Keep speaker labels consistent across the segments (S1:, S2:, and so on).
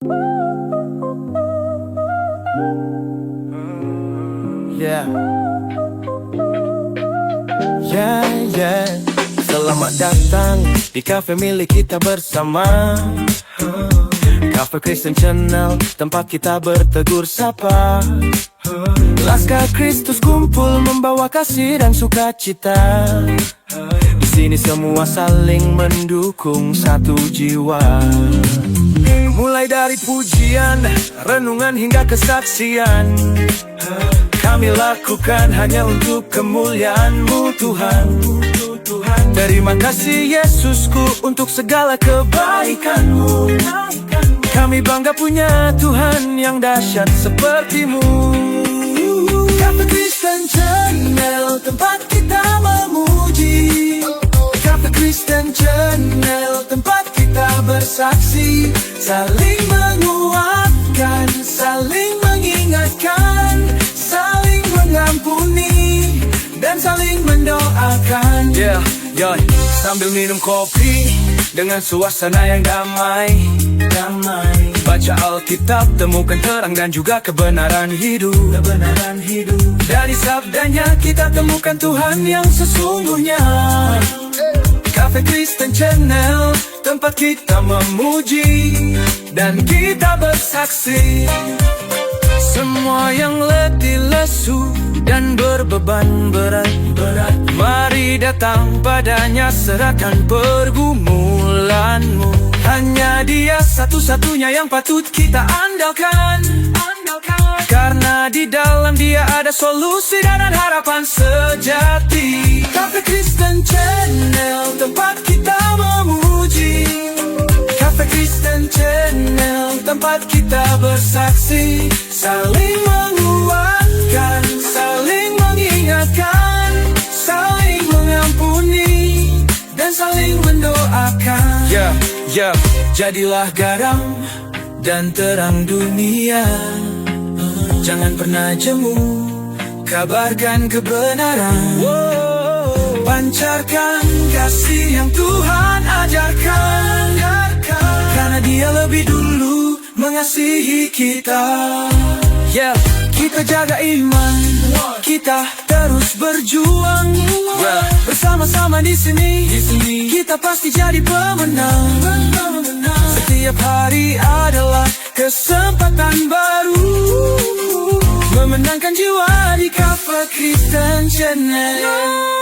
S1: Yeah, yeah, yeah. Selamat datang di cafe milik kita bersama, Cafe Kristen Channel, tempat kita bertegur sapa. Laskar Kristus kumpul membawa kasih dan sukacita. Di sini semua saling mendukung satu jiwa. Mulai dari pujian, renungan hingga kesaksian, kami lakukan hanya untuk kemuliaan-Mu Tuhan. Terima kasih Yesusku untuk segala kebaikan-Mu. Kami bangga punya Tuhan yang dahsyat seperti-Mu. Cafe Kristen Channel, tempat kita memuji. Cafe Kristen Channel, tempat kita bersaksi. Saling menguatkan, saling mengingatkan, saling mengampuni, dan saling mendoakan. Yeah, sambil minum kopi dengan suasana yang damai. Baca Alkitab, temukan terang dan juga kebenaran hidup. Dari sabdanya kita temukan Tuhan yang sesungguhnya. Cafe Kristen Channel, tempat kita memuji dan kita bersaksi. Semua yang letih lesu dan berbeban berat, mari datang padanya, serahkan pergumulanmu. Hanya Dia satu-satunya yang patut kita andalkan. Karena di dalam Dia ada solusi dan harapan sejati. Cafe Kristen Channel, tempat kita memuji. Cafe Kristen Channel, tempat kita bersaksi. Saling menguatkan, saling mengingatkan, saling mengampuni, dan saling mendoakan. Yeah, jadilah garam dan terang dunia. Jangan pernah jemu, kabarkan kebenaran. Pancarkan kasih yang Tuhan ajarkan. Karena Dia lebih dulu mengasihi kita. Yeah, kita jaga iman, kita terus berjuang. Bersama-sama di sini, kita pasti jadi pemenang. Setiap hari adalah kesempatan baru, memenangkan jiwa di Cafe Kristen Channel.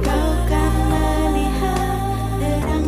S1: Kau kan melihat terang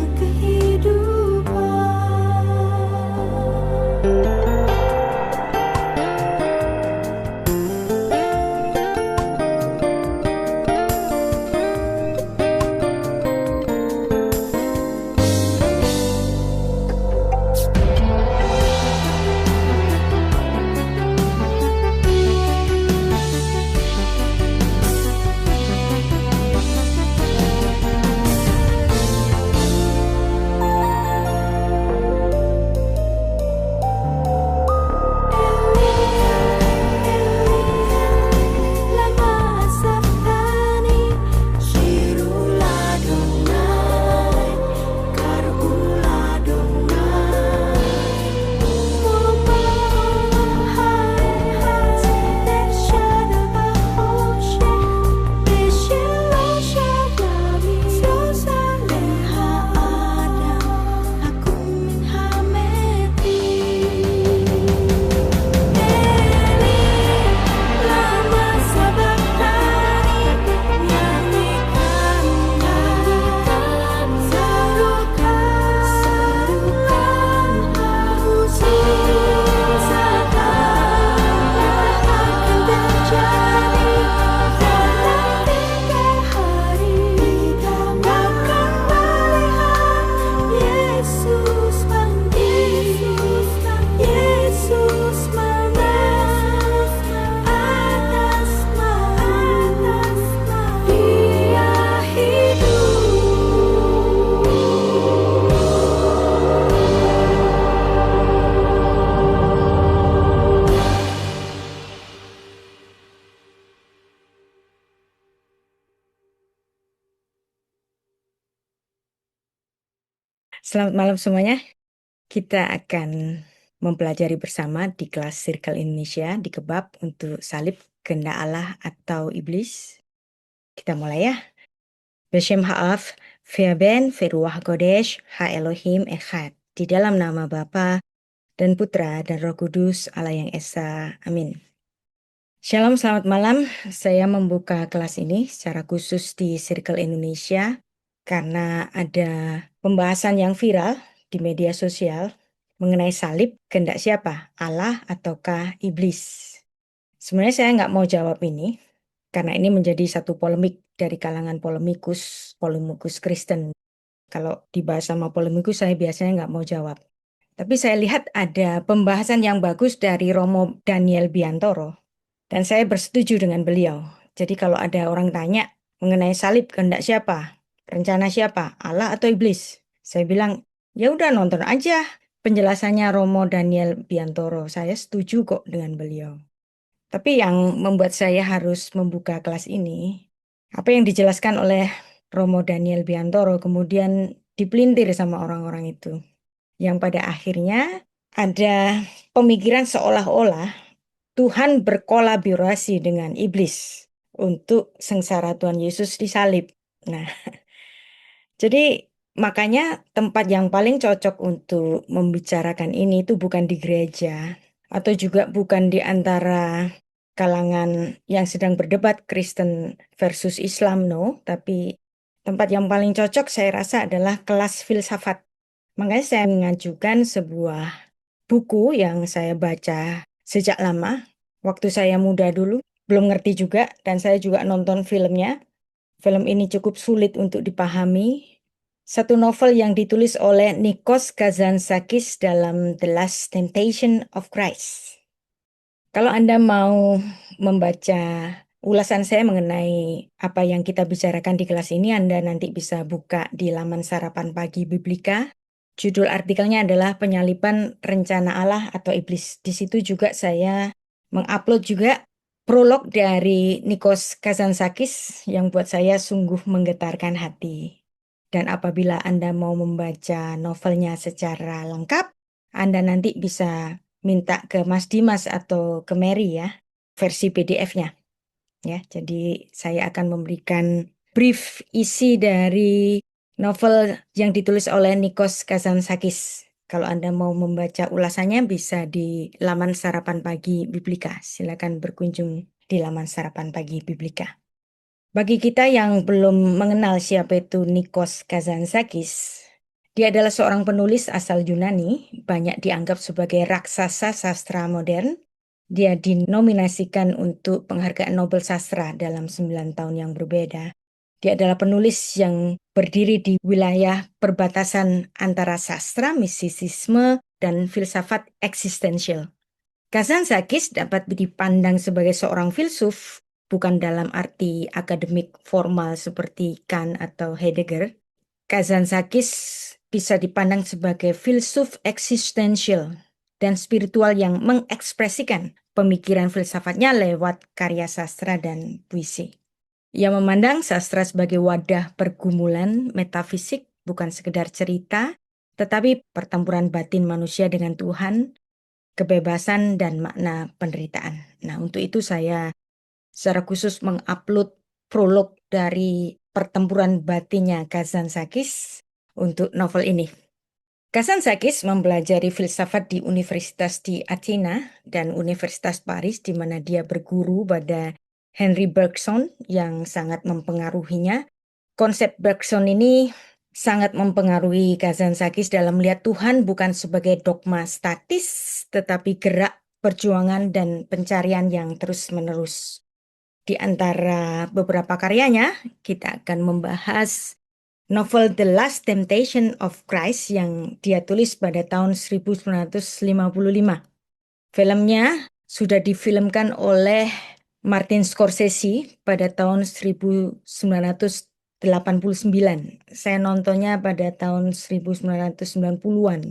S2: Selamat malam semuanya. Kita akan mempelajari bersama di kelas Circle Indonesia di kebab untuk salib kehendak Allah atau iblis. Kita mulai ya. Beshem Ha'af, Verben, Veruah Kodesh, Ha Elohim Echad. Di dalam nama Bapa dan Putra dan Roh Kudus Allah yang Esa. Amin. Shalom, selamat malam. Saya membuka kelas ini secara khusus di Circle Indonesia karena ada pembahasan yang viral di media sosial mengenai salib kehendak siapa, Allah ataukah iblis. Sebenarnya saya nggak mau jawab ini karena ini menjadi satu polemik dari kalangan polemikus Kristen. Kalau dibahas sama polemikus saya biasanya nggak mau jawab. Tapi saya lihat ada pembahasan yang bagus dari Romo Daniel Biantoro. Dan saya bersetuju dengan beliau. Jadi kalau ada orang tanya mengenai salib kehendak siapa, rencana siapa, Allah atau iblis? Saya bilang, ya udah nonton aja penjelasannya Romo Daniel Biantoro. Saya setuju kok dengan beliau. Tapi yang membuat saya harus membuka kelas ini, apa yang dijelaskan oleh Romo Daniel Biantoro kemudian dipelintir sama orang-orang itu. Yang pada akhirnya ada pemikiran seolah-olah Tuhan berkolaborasi dengan iblis untuk sengsara Tuhan Yesus disalib. Nah, jadi makanya tempat yang paling cocok untuk membicarakan ini itu bukan di gereja atau juga bukan di antara kalangan yang sedang berdebat Kristen versus Islam, no, tapi tempat yang paling cocok saya rasa adalah kelas filsafat. Makanya saya mengajukan sebuah buku yang saya baca sejak lama. Waktu saya muda dulu, belum ngerti juga, dan saya juga nonton filmnya. Film ini cukup sulit untuk dipahami. Satu novel yang ditulis oleh Nikos Kazantzakis dalam The Last Temptation of Christ. Kalau Anda mau membaca ulasan saya mengenai apa yang kita bicarakan di kelas ini, Anda nanti bisa buka di laman Sarapan Pagi Biblika. Judul artikelnya adalah Penyaliban Rencana Allah atau Iblis. Di situ juga saya mengupload juga prolog dari Nikos Kazantzakis yang buat saya sungguh menggetarkan hati. Dan apabila Anda mau membaca novelnya secara lengkap, Anda nanti bisa minta ke Mas Dimas atau ke Mary ya, versi PDF-nya. Ya, jadi saya akan memberikan brief isi dari novel yang ditulis oleh Nikos Kazantzakis. Kalau Anda mau membaca ulasannya bisa di laman Sarapan Pagi Biblika. Silakan berkunjung di laman Sarapan Pagi Biblika. Bagi kita yang belum mengenal siapa itu Nikos Kazantzakis, dia adalah seorang penulis asal Yunani, banyak dianggap sebagai raksasa sastra modern. Dia dinominasikan untuk penghargaan Nobel Sastra dalam 9 tahun yang berbeda. Dia adalah penulis yang berdiri di wilayah perbatasan antara sastra, mistisisme, dan filsafat eksistensial. Kazantzakis dapat dipandang sebagai seorang filsuf, bukan dalam arti akademik formal seperti Kant atau Heidegger. Kazantzakis bisa dipandang sebagai filsuf eksistensial dan spiritual yang mengekspresikan pemikiran filsafatnya lewat karya sastra dan puisi. Ia memandang sastra sebagai wadah pergumulan metafisik, bukan sekedar cerita, tetapi pertempuran batin manusia dengan Tuhan, kebebasan dan makna penderitaan. Nah, untuk itu saya secara khusus mengupload prolog dari pertempuran batinnya Kazantzakis untuk novel ini. Kazantzakis mempelajari filsafat di Universitas di Athena dan Universitas Paris, di mana dia berguru pada Henry Bergson yang sangat mempengaruhinya. Konsep Bergson ini sangat mempengaruhi Kazantzakis dalam melihat Tuhan bukan sebagai dogma statis, tetapi gerak perjuangan dan pencarian yang terus-menerus. Di antara beberapa karyanya, kita akan membahas novel The Last Temptation of Christ yang dia tulis pada tahun 1955. Filmnya sudah difilmkan oleh Martin Scorsese pada tahun 1989. Saya nontonnya pada tahun 1990-an.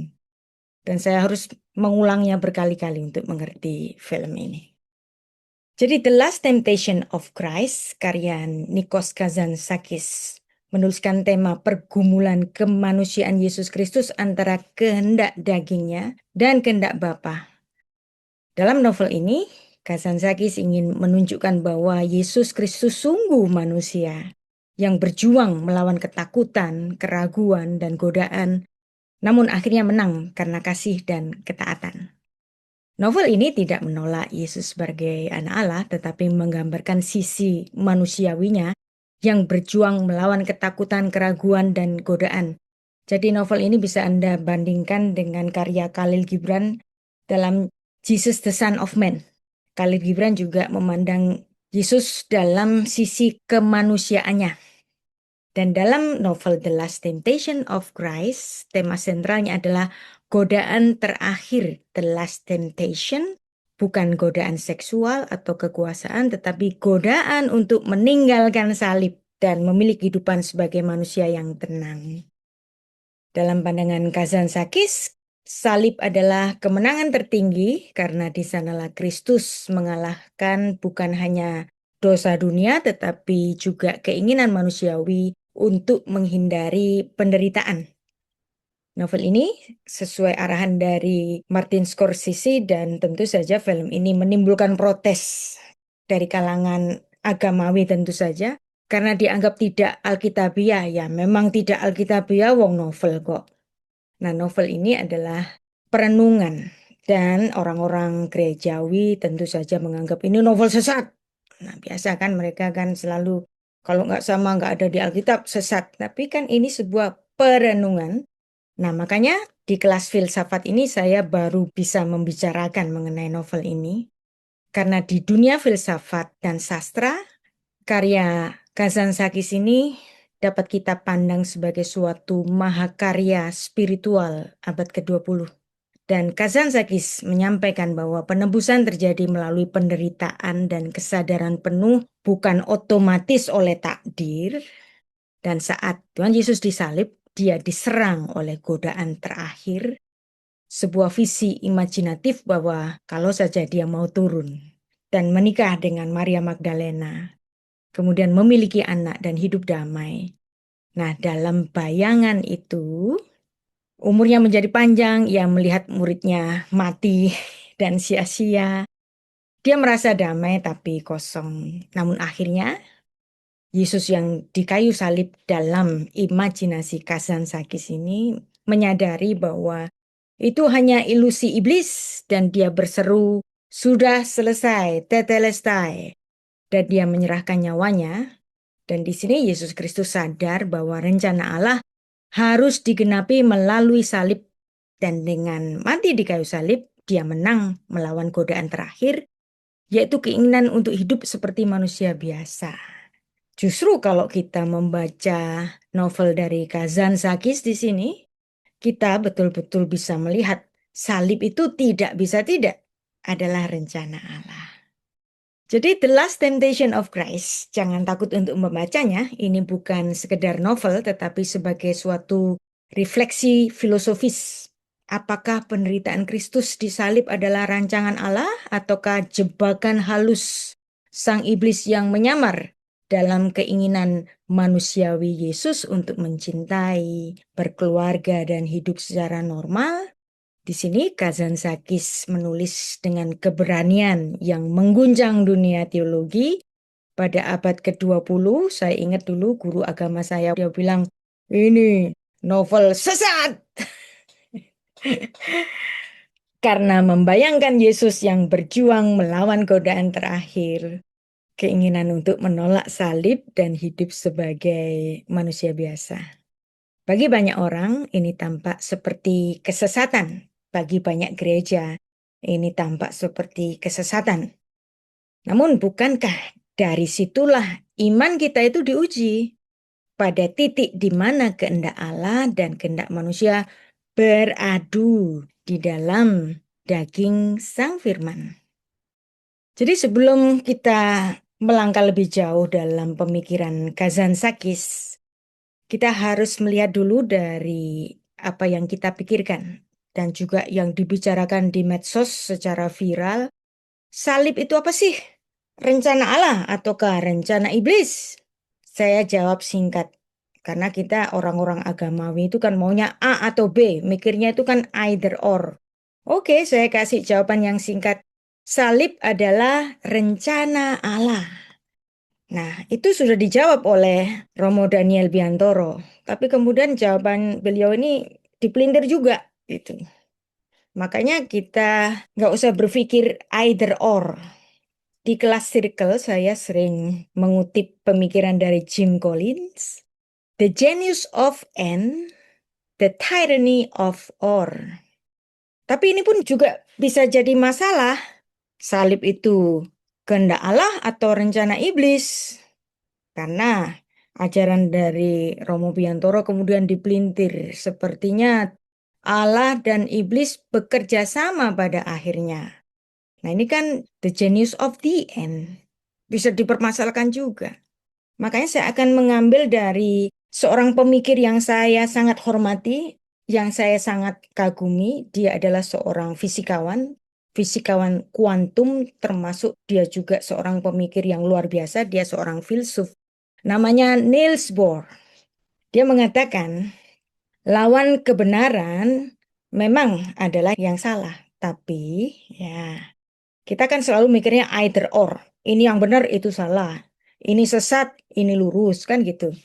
S2: Dan saya harus mengulangnya berkali-kali untuk mengerti film ini. Jadi The Last Temptation of Christ, karya Nikos Kazantzakis, menuliskan tema pergumulan kemanusiaan Yesus Kristus antara kehendak dagingnya dan kehendak Bapa. Dalam novel ini, Kazantzakis ingin menunjukkan bahwa Yesus Kristus sungguh manusia yang berjuang melawan ketakutan, keraguan, dan godaan, namun akhirnya menang karena kasih dan ketaatan. Novel ini tidak menolak Yesus sebagai anak Allah, tetapi menggambarkan sisi manusiawinya yang berjuang melawan ketakutan, keraguan, dan godaan. Jadi novel ini bisa Anda bandingkan dengan karya Khalil Gibran dalam Jesus the Son of Man. Khalil Gibran juga memandang Yesus dalam sisi kemanusiaannya. Dan dalam novel The Last Temptation of Christ, tema sentralnya adalah godaan terakhir. The Last Temptation bukan godaan seksual atau kekuasaan, tetapi godaan untuk meninggalkan salib dan memiliki kehidupan sebagai manusia yang tenang. Dalam pandangan Kazantzakis, salib adalah kemenangan tertinggi karena di sanalah Kristus mengalahkan bukan hanya dosa dunia, tetapi juga keinginan manusiawi untuk menghindari penderitaan. Novel ini sesuai arahan dari Martin Scorsese dan tentu saja film ini menimbulkan protes dari kalangan agamawi tentu saja karena dianggap tidak alkitabiah. Ya memang tidak alkitabiah wong novel kok. Nah novel ini adalah perenungan dan orang-orang gerejawi tentu saja menganggap ini novel sesat. Nah biasa kan mereka kan selalu kalau nggak sama nggak ada di Alkitab sesat. Tapi kan ini sebuah perenungan. Nah makanya di kelas filsafat ini saya baru bisa membicarakan mengenai novel ini. Karena di dunia filsafat dan sastra, karya Kazantzakis ini dapat kita pandang sebagai suatu mahakarya spiritual abad ke-20. Dan Kazantzakis menyampaikan bahwa penebusan terjadi melalui penderitaan dan kesadaran penuh bukan otomatis oleh takdir. Dan saat Tuhan Yesus disalib, dia diserang oleh godaan terakhir, sebuah visi imajinatif bahwa kalau saja dia mau turun dan menikah dengan Maria Magdalena, kemudian memiliki anak dan hidup damai. Nah, dalam bayangan itu, umurnya menjadi panjang, ia melihat muridnya mati dan sia-sia. Dia merasa damai tapi kosong. Namun akhirnya, Yesus yang di kayu salib dalam imajinasi Kazantzakis ini menyadari bahwa itu hanya ilusi iblis dan dia berseru, "Sudah selesai, tetelestai." Dan dia menyerahkan nyawanya. Dan di sini Yesus Kristus sadar bahwa rencana Allah harus digenapi melalui salib. Dan dengan mati di kayu salib, dia menang melawan godaan terakhir, yaitu keinginan untuk hidup seperti manusia biasa. Justru kalau kita membaca novel dari Kazantzakis di sini, kita betul-betul bisa melihat salib itu tidak bisa tidak adalah rencana Allah. Jadi The Last Temptation of Christ, jangan takut untuk membacanya. Ini bukan sekedar novel, tetapi sebagai suatu refleksi filosofis. Apakah penderitaan Kristus di salib adalah rancangan Allah ataukah jebakan halus sang iblis yang menyamar dalam keinginan manusiawi Yesus untuk mencintai, berkeluarga, dan hidup secara normal? Di sini Kazantzakis menulis dengan keberanian yang mengguncang dunia teologi. Pada abad ke-20, saya ingat dulu guru agama saya, dia bilang, ini novel sesat. Karena membayangkan Yesus yang berjuang melawan godaan terakhir, keinginan untuk menolak salib dan hidup sebagai manusia biasa. Bagi banyak orang, ini tampak seperti kesesatan. Bagi banyak gereja, ini tampak seperti kesesatan. Namun bukankah dari situlah iman kita itu diuji? Pada titik di mana kehendak Allah dan kehendak manusia beradu di dalam daging Sang Firman. Jadi sebelum kita melangkah lebih jauh dalam pemikiran Kazantzakis, kita harus melihat dulu dari apa yang kita pikirkan dan juga yang dibicarakan di medsos secara viral. Salib itu apa sih? Rencana Allah ataukah rencana iblis? Saya jawab singkat. Karena kita orang-orang agamawi itu kan maunya A atau B, mikirnya itu kan either or. Oke, saya kasih jawaban yang singkat. Salib adalah rencana Allah. Nah, itu sudah dijawab oleh Romo Daniel Biantoro. Tapi kemudian jawaban beliau ini dipelintir juga, gitu. Makanya kita nggak usah berpikir either or. Di kelas circle saya sering mengutip pemikiran dari Jim Collins. The genius of N, the tyranny of or. Tapi ini pun juga bisa jadi masalah. Salib itu kehendak Allah atau rencana iblis? Karena ajaran dari Romo Biantoro kemudian dipelintir. Sepertinya Allah dan iblis bekerja sama pada akhirnya. Nah ini kan the genius of the end. Bisa dipermasalahkan juga. Makanya saya akan mengambil dari seorang pemikir yang saya sangat hormati, yang saya sangat kagumi. Dia adalah seorang fisikawan kuantum, termasuk dia juga seorang pemikir yang luar biasa. Dia seorang filsuf. Namanya Niels Bohr. Dia mengatakan, lawan kebenaran memang adalah yang salah. Tapi ya kita kan selalu mikirnya either or. Ini yang benar, itu salah. Ini sesat, ini lurus, kan gitu.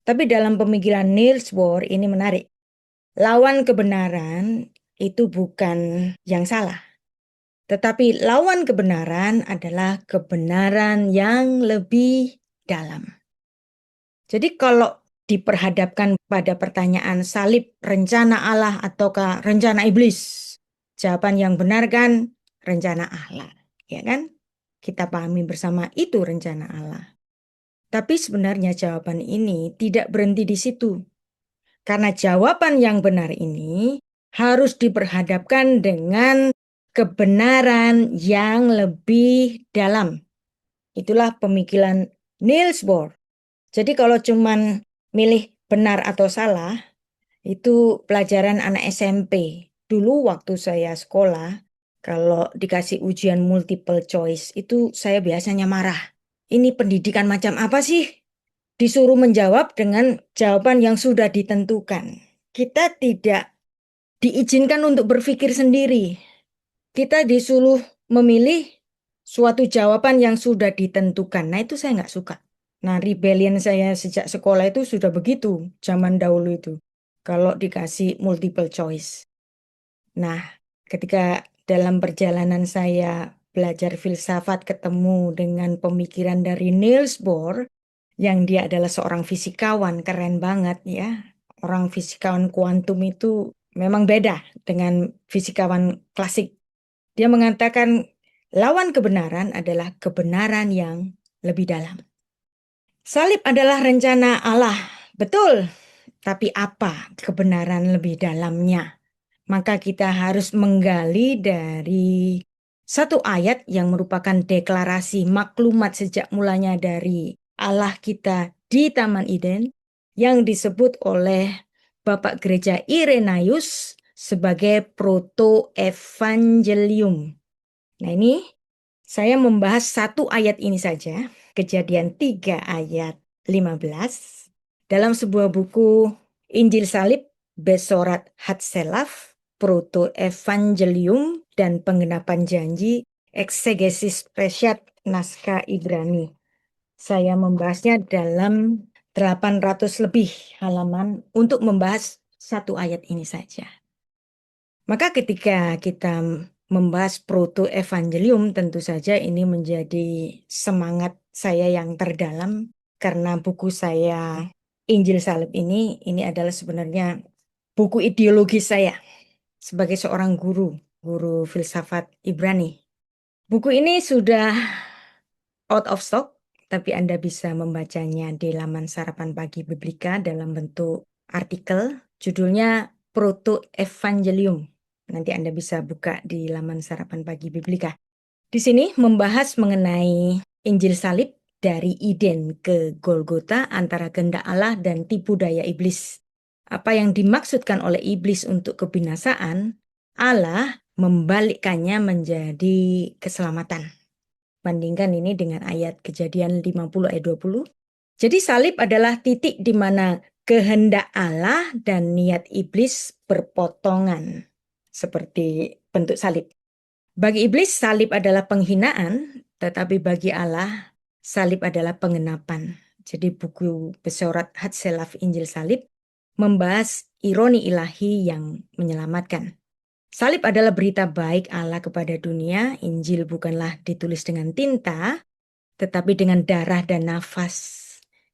S2: Tapi dalam pemikiran Niels Bohr ini menarik. Lawan kebenaran itu bukan yang salah. Tetapi lawan kebenaran adalah kebenaran yang lebih dalam. Jadi kalau diperhadapkan pada pertanyaan salib rencana Allah ataukah rencana iblis, jawaban yang benar kan rencana Allah, ya kan? Kita pahami bersama itu rencana Allah. Tapi sebenarnya jawaban ini tidak berhenti di situ. Karena jawaban yang benar ini harus diperhadapkan dengan kebenaran yang lebih dalam. Itulah pemikiran Niels Bohr. Jadi kalau cuman milih benar atau salah, itu pelajaran anak SMP. Dulu waktu saya sekolah, kalau dikasih ujian multiple choice, itu saya biasanya marah. Ini pendidikan macam apa sih? Disuruh menjawab dengan jawaban yang sudah ditentukan. Kita tidak diizinkan untuk berpikir sendiri. Kita disuruh memilih suatu jawaban yang sudah ditentukan. Nah itu saya nggak suka. Nah, rebellion saya sejak sekolah itu sudah begitu, zaman dahulu itu. Kalau dikasih multiple choice. Nah, ketika dalam perjalanan saya belajar filsafat ketemu dengan pemikiran dari Niels Bohr, yang dia adalah seorang fisikawan, keren banget ya. Orang fisikawan kuantum itu memang beda dengan fisikawan klasik. Dia mengatakan lawan kebenaran adalah kebenaran yang lebih dalam. Salib adalah rencana Allah, betul. Tapi apa kebenaran lebih dalamnya? Maka kita harus menggali dari satu ayat yang merupakan deklarasi maklumat sejak mulanya dari Allah kita di Taman Eden yang disebut oleh Bapak Gereja Irenaeus sebagai proto-evangelium. Nah ini saya membahas satu ayat ini saja. Kejadian 3 ayat 15 dalam sebuah buku Injil Salib, Besorat Hatselaf, Proto Evangelium, dan Penggenapan Janji, Eksegesis Peshat Naskah Ibrani. Saya membahasnya dalam 800 lebih halaman untuk membahas satu ayat ini saja. Maka ketika kita membahas Proto Evangelium, tentu saja ini menjadi semangat saya yang terdalam karena buku saya Injil Salib ini adalah sebenarnya buku ideologi saya sebagai seorang guru filsafat Ibrani. Buku ini sudah out of stock, tapi Anda bisa membacanya di laman Sarapan Pagi Biblika dalam bentuk artikel, judulnya Proto Evangelium. Nanti Anda bisa buka di laman Sarapan Pagi Biblika. Di sini membahas mengenai Injil Salib dari Eden ke Golgota antara kehendak Allah dan tipu daya iblis. Apa yang dimaksudkan oleh iblis untuk kebinasaan, Allah membalikkannya menjadi keselamatan. Bandingkan ini dengan ayat Kejadian 50 ayat 20. Jadi salib adalah titik di mana kehendak Allah dan niat iblis berpotongan seperti bentuk salib. Bagi iblis salib adalah penghinaan, tetapi bagi Allah salib adalah pengenapan. Jadi buku Besorat Hatselaf Injil Salib membahas ironi ilahi yang menyelamatkan. Salib adalah berita baik Allah kepada dunia. Injil bukanlah ditulis dengan tinta, tetapi dengan darah dan nafas.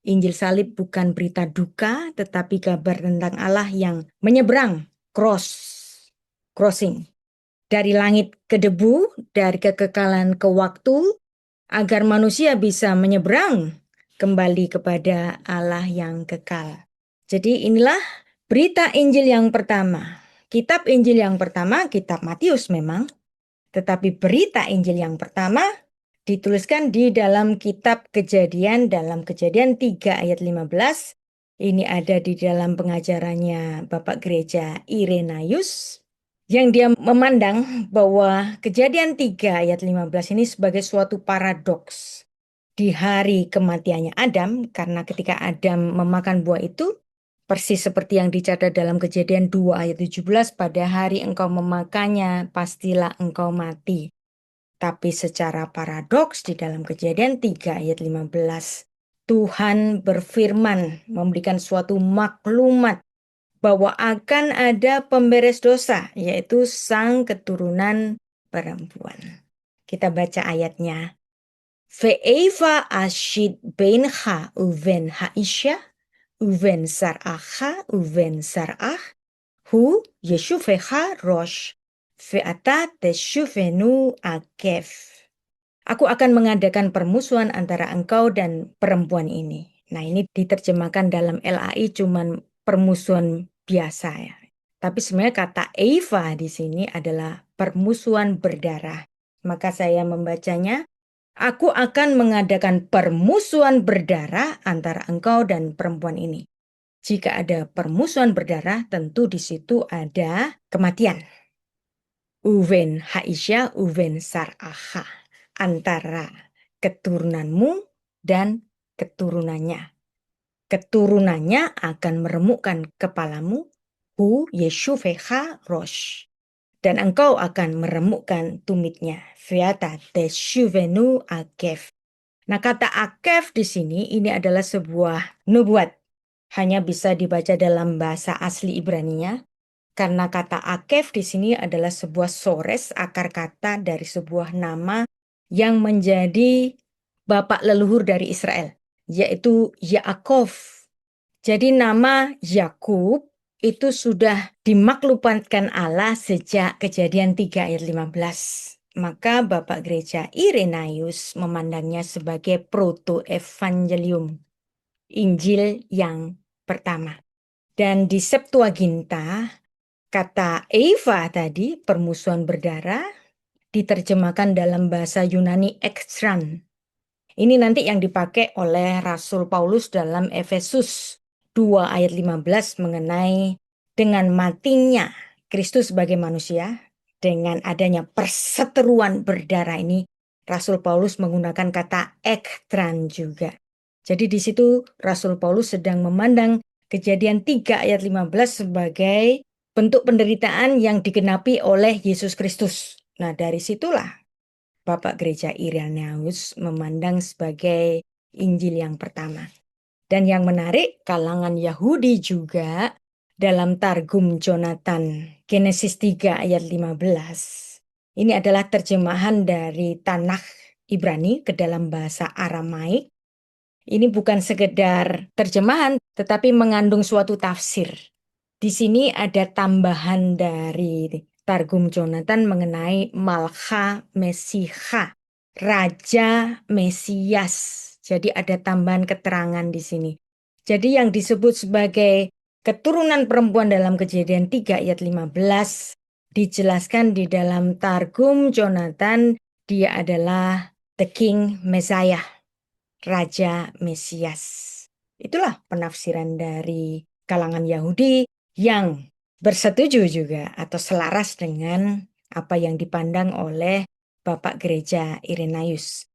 S2: Injil salib bukan berita duka, tetapi kabar tentang Allah yang menyeberang, crossing. Dari langit ke debu, dari kekekalan ke waktu, agar manusia bisa menyeberang kembali kepada Allah yang kekal. Jadi inilah berita Injil yang pertama. Kitab Injil yang pertama, kitab Matius memang, tetapi berita Injil yang pertama dituliskan di dalam kitab Kejadian, dalam Kejadian 3 ayat 15. Ini ada di dalam pengajarannya Bapak Gereja Irenaeus, yang dia memandang bahwa Kejadian 3 ayat 15 ini sebagai suatu paradoks di hari kematiannya Adam, karena ketika Adam memakan buah itu, persis seperti yang dicatat dalam Kejadian 2 ayat 17, pada hari engkau memakannya, pastilah engkau mati. Tapi secara paradoks di dalam Kejadian 3 ayat 15, Tuhan berfirman memberikan suatu maklumat bahwa akan ada pemberes dosa, yaitu sang keturunan perempuan. Kita baca ayatnya. Ve'eva ashid bencha uven haisha, uven sar'acha uven sar'ach, hu yeshufecha rosh, ve'ata teshufenu akef. Aku akan mengadakan permusuhan antara engkau dan perempuan ini. Nah, ini diterjemahkan dalam LAI cuman permusuhan biasa ya. Tapi sebenarnya kata Eva di sini adalah permusuhan berdarah. Maka saya membacanya, aku akan mengadakan permusuhan berdarah antara engkau dan perempuan ini. Jika ada permusuhan berdarah, tentu di situ ada kematian. Uven haisya, uven sar'aha. Antara keturunanmu dan keturunannya. Keturunannya akan meremukkan kepalamu, hu yeshufecha rosh. Dan engkau akan meremukkan tumitnya. Fiata teshuvenu akef. Nah, kata akef di sini ini adalah sebuah nubuat. Hanya bisa dibaca dalam bahasa asli Ibraninya. Karena kata akef di sini adalah sebuah sores akar kata dari sebuah nama yang menjadi bapak leluhur dari Israel, yaitu Yaakov. Jadi nama Yakub itu sudah dimaklumkan Allah sejak Kejadian 3 ayat 15. Maka Bapak Gereja Irenaeus memandangnya sebagai proto-evangelium, Injil yang pertama. Dan di Septuaginta, kata Eva tadi, permusuhan berdarah, diterjemahkan dalam bahasa Yunani ekstran. Ini nanti yang dipakai oleh Rasul Paulus dalam Efesus 2 ayat 15 mengenai dengan matinya Kristus sebagai manusia, dengan adanya perseteruan berdarah ini, Rasul Paulus menggunakan kata ekstran juga. Jadi di situ Rasul Paulus sedang memandang Kejadian 3 ayat 15 sebagai bentuk penderitaan yang digenapi oleh Yesus Kristus. Nah, dari situlah Bapak Gereja Irenaeus memandang sebagai Injil yang pertama. Dan yang menarik, kalangan Yahudi juga dalam Targum Jonathan Genesis 3 ayat 15. Ini adalah terjemahan dari Tanakh Ibrani ke dalam bahasa Aramaik. Ini bukan sekedar terjemahan, tetapi mengandung suatu tafsir. Di sini ada tambahan dari Targum Jonathan mengenai Malcha Mesiha, Raja Mesias. Jadi ada tambahan keterangan di sini. Jadi yang disebut sebagai keturunan perempuan dalam Kejadian 3 ayat 15 dijelaskan di dalam Targum Jonathan, dia adalah the King Messiah, Raja Mesias. Itulah penafsiran dari kalangan Yahudi yang bersetuju juga atau selaras dengan apa yang dipandang oleh Bapak Gereja Irenaeus.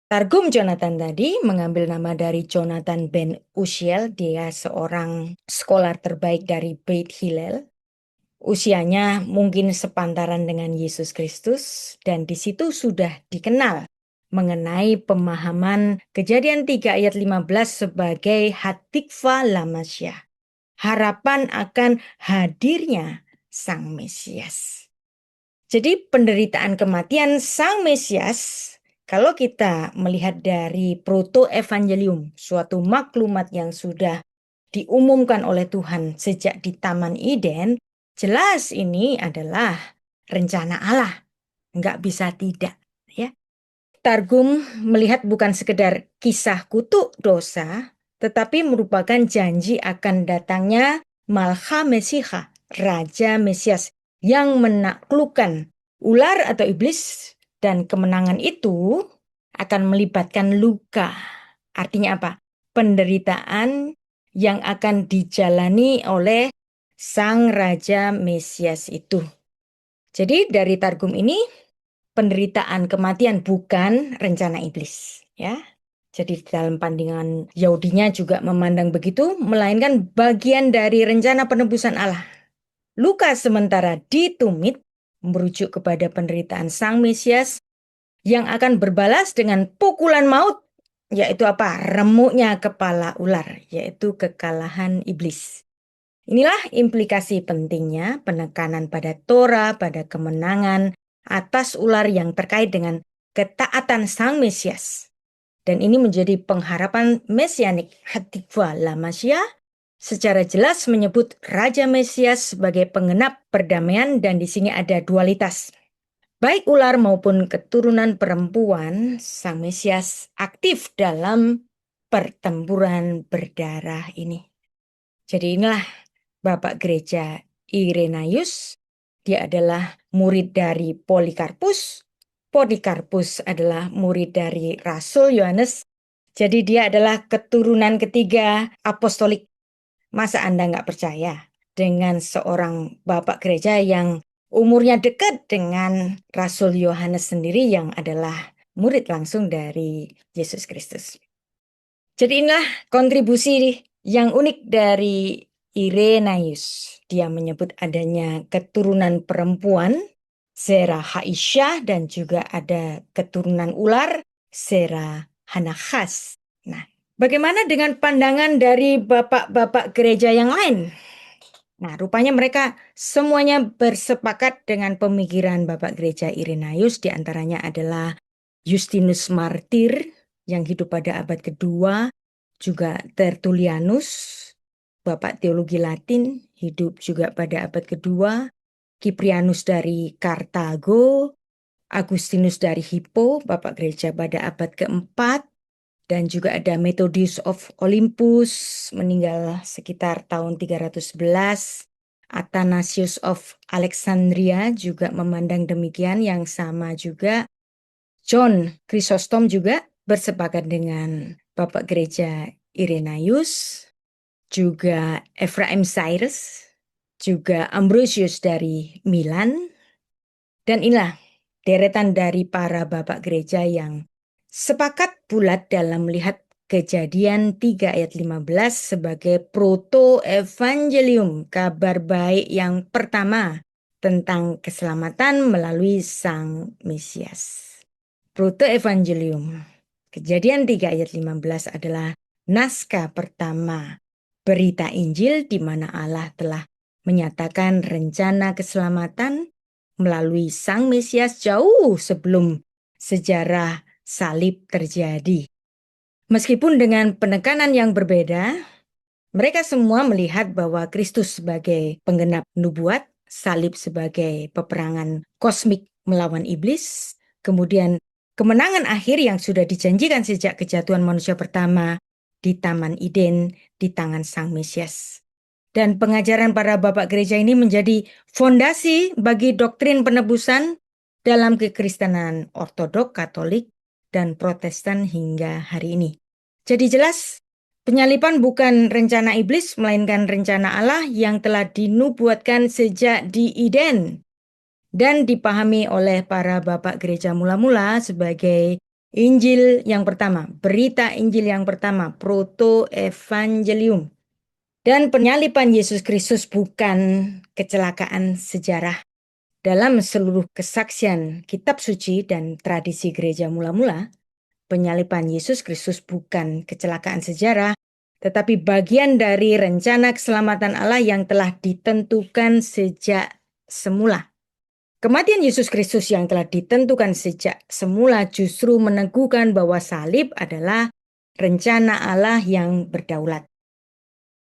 S2: Targum Jonathan tadi mengambil nama dari Jonathan ben Uziel. Dia seorang scholar terbaik dari Beit Hillel. Usianya mungkin sepantaran dengan Yesus Kristus, dan di situ sudah dikenal mengenai pemahaman Kejadian 3 ayat 15 sebagai hatikva lamasyah, harapan akan hadirnya Sang Mesias. Jadi penderitaan kematian Sang Mesias, kalau kita melihat dari proto-evangelium, suatu maklumat yang sudah diumumkan oleh Tuhan sejak di Taman Eden, jelas ini adalah rencana Allah. Nggak bisa tidak. Ya. Targum melihat bukan sekedar kisah kutuk dosa, tetapi merupakan janji akan datangnya Malcha Mesiha, Raja Mesias, yang menaklukkan ular atau iblis, dan kemenangan itu akan melibatkan luka. Artinya apa? Penderitaan yang akan dijalani oleh Sang Raja Mesias itu. Jadi dari Targum ini, penderitaan kematian bukan rencana iblis, ya. Jadi dalam pandangan Yahudinya juga memandang begitu, melainkan bagian dari rencana penebusan Allah. Luka sementara ditumit merujuk kepada penderitaan Sang Mesias yang akan berbalas dengan pukulan maut, yaitu apa? Remuknya kepala ular, yaitu kekalahan iblis. Inilah implikasi pentingnya penekanan pada Torah, pada kemenangan atas ular yang terkait dengan ketaatan Sang Mesias. Dan ini menjadi pengharapan mesianik hatikva lamasyah, secara jelas menyebut Raja Mesias sebagai penggenap perdamaian, dan di sini ada dualitas. Baik ular maupun keturunan perempuan, Sang Mesias aktif dalam pertempuran berdarah ini. Jadi inilah Bapak Gereja Irenaeus. Dia adalah murid dari Polikarpus. Polikarpus adalah murid dari Rasul Yohanes. Jadi dia adalah keturunan ketiga apostolik. Masa Anda nggak percaya dengan seorang Bapak Gereja yang umurnya dekat dengan Rasul Yohanes sendiri yang adalah murid langsung dari Yesus Kristus. Jadi inilah kontribusi yang unik dari Irenaeus. Dia menyebut adanya keturunan perempuan, Zera Haisyah, dan juga ada keturunan ular, Zera Hanakhas. Nah, bagaimana dengan pandangan dari bapak-bapak gereja yang lain? Nah, rupanya mereka semuanya bersepakat dengan pemikiran Bapak Gereja Irenaeus. Di antaranya adalah Justinus Martir yang hidup pada abad kedua, juga Tertullianus, Bapak Teologi Latin, hidup juga pada abad kedua, Kiprianus dari Kartago, Agustinus dari Hippo, Bapak Gereja pada abad keempat, dan juga ada Methodius of Olympus, meninggal sekitar tahun 311. Athanasius of Alexandria juga memandang demikian, yang sama juga. John Chrysostom juga bersepakat dengan Bapak Gereja Irenaeus, juga Ephraim Cyrus, juga Ambrosius dari Milan. Dan inilah deretan dari para Bapak Gereja yang sepakat bulat dalam melihat Kejadian 3 ayat 15 sebagai proto-evangelium, kabar baik yang pertama tentang keselamatan melalui Sang Mesias. Proto-evangelium, Kejadian 3 ayat 15 adalah naskah pertama berita Injil di mana Allah telah menyatakan rencana keselamatan melalui Sang Mesias jauh sebelum sejarah salib terjadi. Meskipun dengan penekanan yang berbeda, mereka semua melihat bahwa Kristus sebagai penggenap nubuat, salib sebagai peperangan kosmik melawan iblis, kemudian kemenangan akhir yang sudah dijanjikan sejak kejatuhan manusia pertama di Taman Eden di tangan Sang Mesias. Dan pengajaran para Bapak Gereja ini menjadi fondasi bagi doktrin penebusan dalam kekristenan Ortodok, Katolik, dan Protestan hingga hari ini. Jadi jelas, penyaliban bukan rencana iblis, melainkan rencana Allah yang telah dinubuatkan sejak di Eden dan dipahami oleh para Bapak Gereja mula-mula sebagai Injil yang pertama, berita Injil yang pertama, proto-evangelium. Dan penyaliban Yesus Kristus bukan kecelakaan sejarah. Dalam seluruh kesaksian kitab suci dan tradisi gereja mula-mula, penyaliban Yesus Kristus bukan kecelakaan sejarah, tetapi bagian dari rencana keselamatan Allah yang telah ditentukan sejak semula. Kematian Yesus Kristus yang telah ditentukan sejak semula justru meneguhkan bahwa salib adalah rencana Allah yang berdaulat.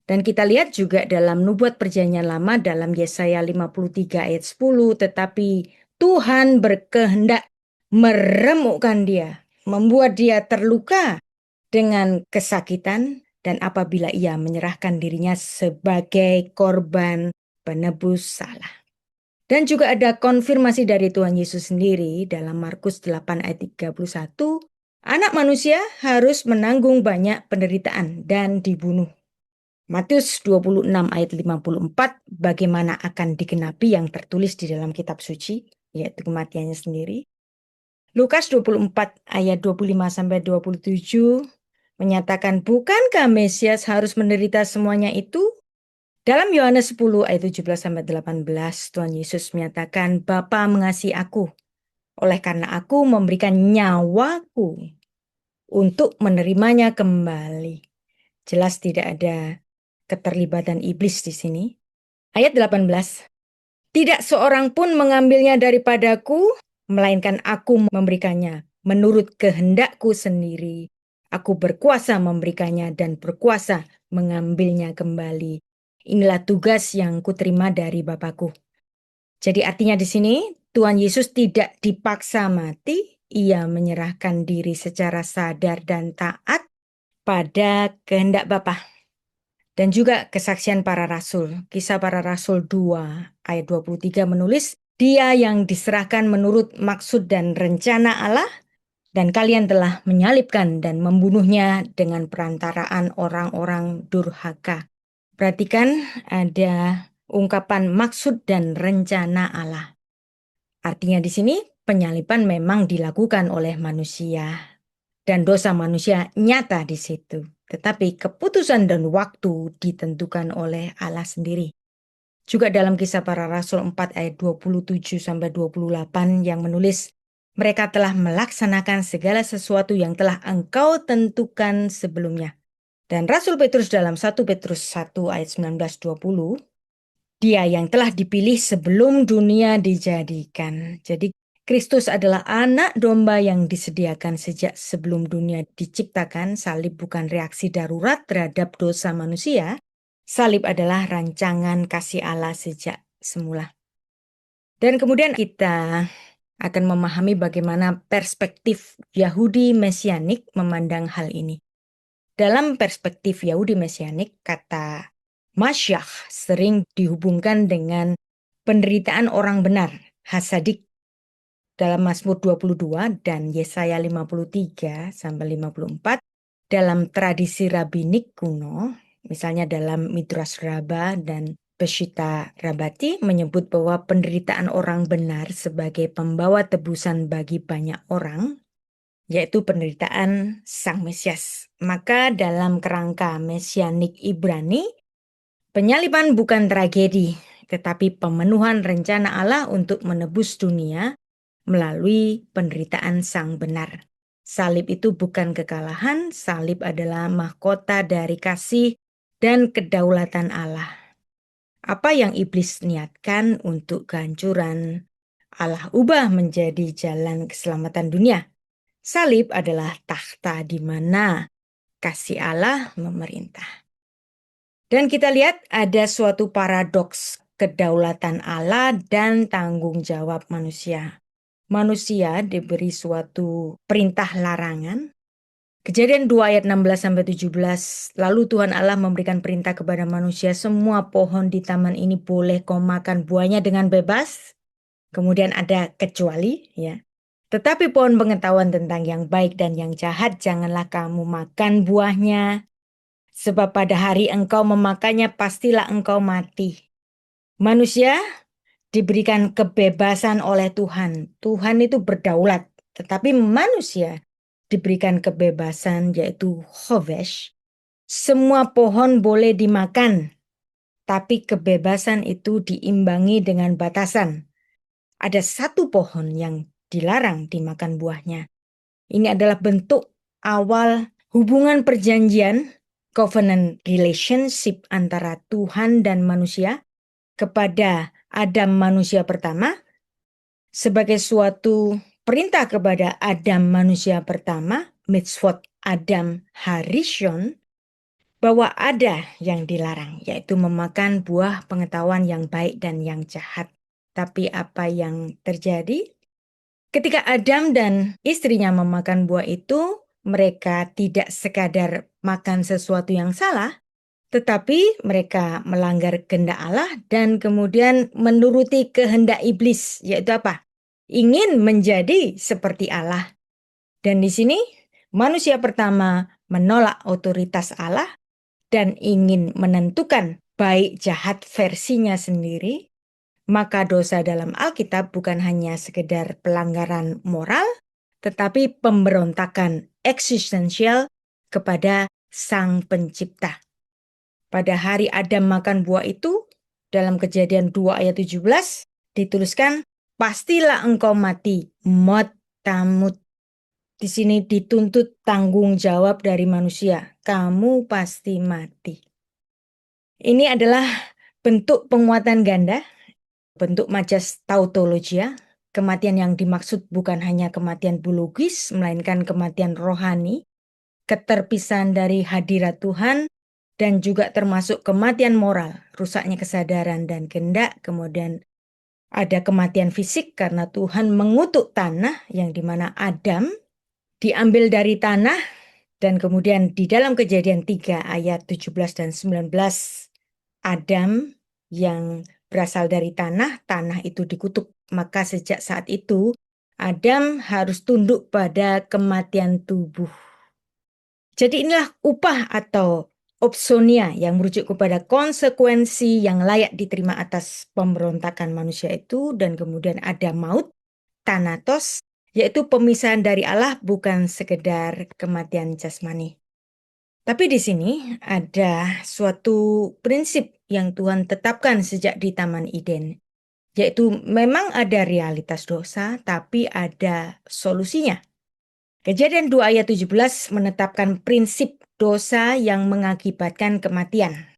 S2: Dan kita lihat juga dalam nubuat perjanjian lama dalam Yesaya 53 ayat 10, tetapi Tuhan berkehendak meremukkan dia, membuat dia terluka dengan kesakitan, dan apabila ia menyerahkan dirinya sebagai korban penebus salah. Dan juga ada konfirmasi dari Tuhan Yesus sendiri dalam Markus 8 ayat 31, anak manusia harus menanggung banyak penderitaan dan dibunuh. Matius 26 ayat 54, bagaimana akan digenapi yang tertulis di dalam kitab suci, yaitu kematiannya sendiri. Lukas 24 ayat 25-27 menyatakan, bukankah Mesias harus menderita semuanya itu? Dalam Yohanes 10 ayat 17-18, Tuhan Yesus menyatakan, Bapa mengasihi aku, oleh karena aku memberikan nyawaku untuk menerimanya kembali. Jelas tidak ada keterlibatan iblis di sini. Ayat 18, tidak seorang pun mengambilnya daripadaku, melainkan aku memberikannya menurut kehendakku sendiri. Aku berkuasa memberikannya dan berkuasa mengambilnya kembali. Inilah tugas yang kuterima dari Bapakku. Jadi artinya di sini Tuhan Yesus tidak dipaksa mati, ia menyerahkan diri secara sadar dan taat pada kehendak Bapa. Dan juga kesaksian para rasul. Kisah para rasul 2 ayat 23 menulis, dia yang diserahkan menurut maksud dan rencana Allah, dan kalian telah menyalibkan dan membunuhnya dengan perantaraan orang-orang durhaka. Perhatikan ada ungkapan maksud dan rencana Allah. Artinya di sini penyaliban memang dilakukan oleh manusia dan dosa manusia nyata di situ. Tetapi keputusan dan waktu ditentukan oleh Allah sendiri. Juga dalam Kisah Para Rasul 4 ayat 27-28 yang menulis, mereka telah melaksanakan segala sesuatu yang telah engkau tentukan sebelumnya. Dan Rasul Petrus dalam 1 Petrus 1 ayat 19-20, dia yang telah dipilih sebelum dunia dijadikan. Jadi Kristus adalah anak domba yang disediakan sejak sebelum dunia diciptakan. Salib bukan reaksi darurat terhadap dosa manusia. Salib adalah rancangan kasih Allah sejak semula. Dan kemudian kita akan memahami bagaimana perspektif Yahudi Mesianik memandang hal ini. Dalam perspektif Yahudi Mesianik, kata Masyiach sering dihubungkan dengan penderitaan orang benar, hasadik. Dalam Mazmur 22 dan Yesaya 53-54, dalam tradisi rabbinik kuno, misalnya dalam Midrash Rabbah dan Peshitta Rabbati menyebut bahwa penderitaan orang benar sebagai pembawa tebusan bagi banyak orang, yaitu penderitaan Sang Mesias. Maka dalam kerangka Mesianik Ibrani, penyaliban bukan tragedi, tetapi pemenuhan rencana Allah untuk menebus dunia melalui penderitaan Sang benar. Salib itu bukan kekalahan, salib adalah mahkota dari kasih dan kedaulatan Allah. Apa yang iblis niatkan untuk kehancuran, Allah ubah menjadi jalan keselamatan dunia. Salib adalah takhta di mana kasih Allah memerintah. Dan kita lihat ada suatu paradoks kedaulatan Allah dan tanggung jawab manusia. Manusia diberi suatu perintah larangan. Kejadian 2 ayat 16-17, lalu Tuhan Allah memberikan perintah kepada manusia, semua pohon di taman ini boleh kau makan buahnya dengan bebas. Kemudian ada kecuali, ya. Tetapi pohon pengetahuan tentang yang baik dan yang jahat janganlah kamu makan buahnya. Sebab pada hari engkau memakannya pastilah engkau mati. Manusia diberikan kebebasan oleh Tuhan. Tuhan itu berdaulat. Tetapi manusia diberikan kebebasan, yaitu chovesh, semua pohon boleh dimakan, tapi kebebasan itu diimbangi dengan batasan. Ada satu pohon yang dilarang dimakan buahnya. Ini adalah bentuk awal hubungan perjanjian, covenant relationship antara Tuhan dan manusia kepada Adam manusia pertama sebagai suatu perintah kepada Adam manusia pertama, mitzvot Adam Harishon, bahwa ada yang dilarang, yaitu memakan buah pengetahuan yang baik dan yang jahat. Tapi apa yang terjadi? Ketika Adam dan istrinya memakan buah itu, mereka tidak sekadar makan sesuatu yang salah, tetapi mereka melanggar kehendak Allah dan kemudian menuruti kehendak iblis, yaitu apa? Ingin menjadi seperti Allah. Dan di sini manusia pertama menolak otoritas Allah dan ingin menentukan baik jahat versinya sendiri. Maka dosa dalam Alkitab bukan hanya sekedar pelanggaran moral, tetapi pemberontakan eksistensial kepada Sang Pencipta. Pada hari Adam makan buah itu, dalam Kejadian 2 ayat 17, dituliskan, pastilah engkau mati, mot tamut. Di sini dituntut tanggung jawab dari manusia. Kamu pasti mati. Ini adalah bentuk penguatan ganda, bentuk majas tautologia. Kematian yang dimaksud bukan hanya kematian biologis, melainkan kematian rohani, keterpisahan dari hadirat Tuhan, dan juga termasuk kematian moral, rusaknya kesadaran dan kehendak. Kemudian ada kematian fisik karena Tuhan mengutuk tanah, yang dimana Adam diambil dari tanah, dan kemudian di dalam Kejadian 3 ayat 17 dan 19, Adam yang berasal dari tanah, tanah itu dikutuk. Maka sejak saat itu, Adam harus tunduk pada kematian tubuh. Jadi inilah upah atau opsonia yang merujuk kepada konsekuensi yang layak diterima atas pemberontakan manusia itu, dan kemudian ada maut, thanatos, yaitu pemisahan dari Allah, bukan sekedar kematian jasmani. Tapi di sini ada suatu prinsip yang Tuhan tetapkan sejak di Taman Eden, yaitu memang ada realitas dosa, tapi ada solusinya. Kejadian 2 ayat 17 menetapkan prinsip dosa yang mengakibatkan kematian.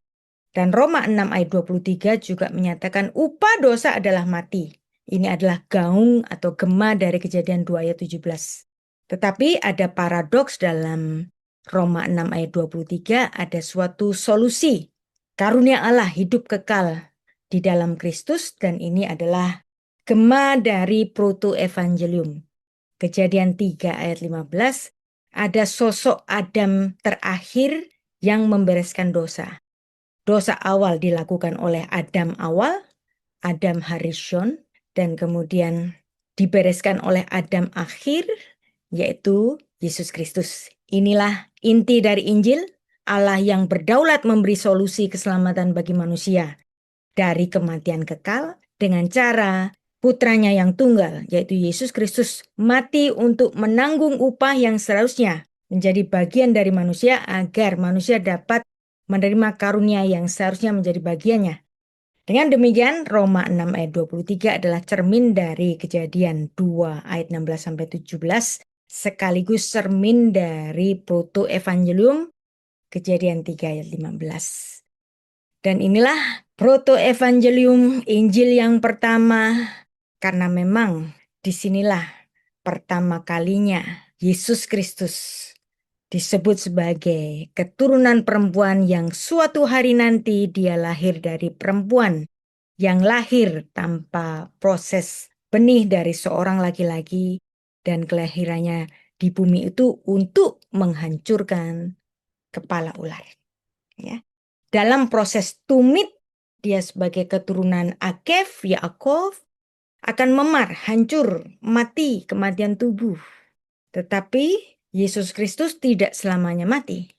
S2: Dan Roma 6 ayat 23 juga menyatakan upah dosa adalah mati. Ini adalah gaung atau gema dari Kejadian 2 ayat 17. Tetapi ada paradoks dalam Roma 6 ayat 23, ada suatu solusi. Karunia Allah hidup kekal di dalam Kristus, dan ini adalah gema dari proto-evangelium. Kejadian 3 ayat 15, ada sosok Adam terakhir yang membereskan dosa. Dosa awal dilakukan oleh Adam awal, Adam Harishon, dan kemudian dibereskan oleh Adam akhir, yaitu Yesus Kristus. Inilah inti dari Injil, Allah yang berdaulat memberi solusi keselamatan bagi manusia dari kematian kekal dengan cara putranya yang tunggal, yaitu Yesus Kristus, mati untuk menanggung upah yang seharusnya menjadi bagian dari manusia agar manusia dapat menerima karunia yang seharusnya menjadi bagiannya. Dengan demikian, Roma 6 ayat 23 adalah cermin dari Kejadian 2 ayat 16-17, sekaligus cermin dari proto-evangelium Kejadian 3 ayat 15. Dan inilah proto-evangelium, Injil yang pertama, karena memang disinilah pertama kalinya Yesus Kristus disebut sebagai keturunan perempuan yang suatu hari nanti dia lahir dari perempuan yang lahir tanpa proses benih dari seorang laki-laki, dan kelahirannya di bumi itu untuk menghancurkan kepala ular. Ya. Dalam proses tumit, dia sebagai keturunan Akef, Yaakov, akan memar, hancur, mati, kematian tubuh. Tetapi Yesus Kristus tidak selamanya mati.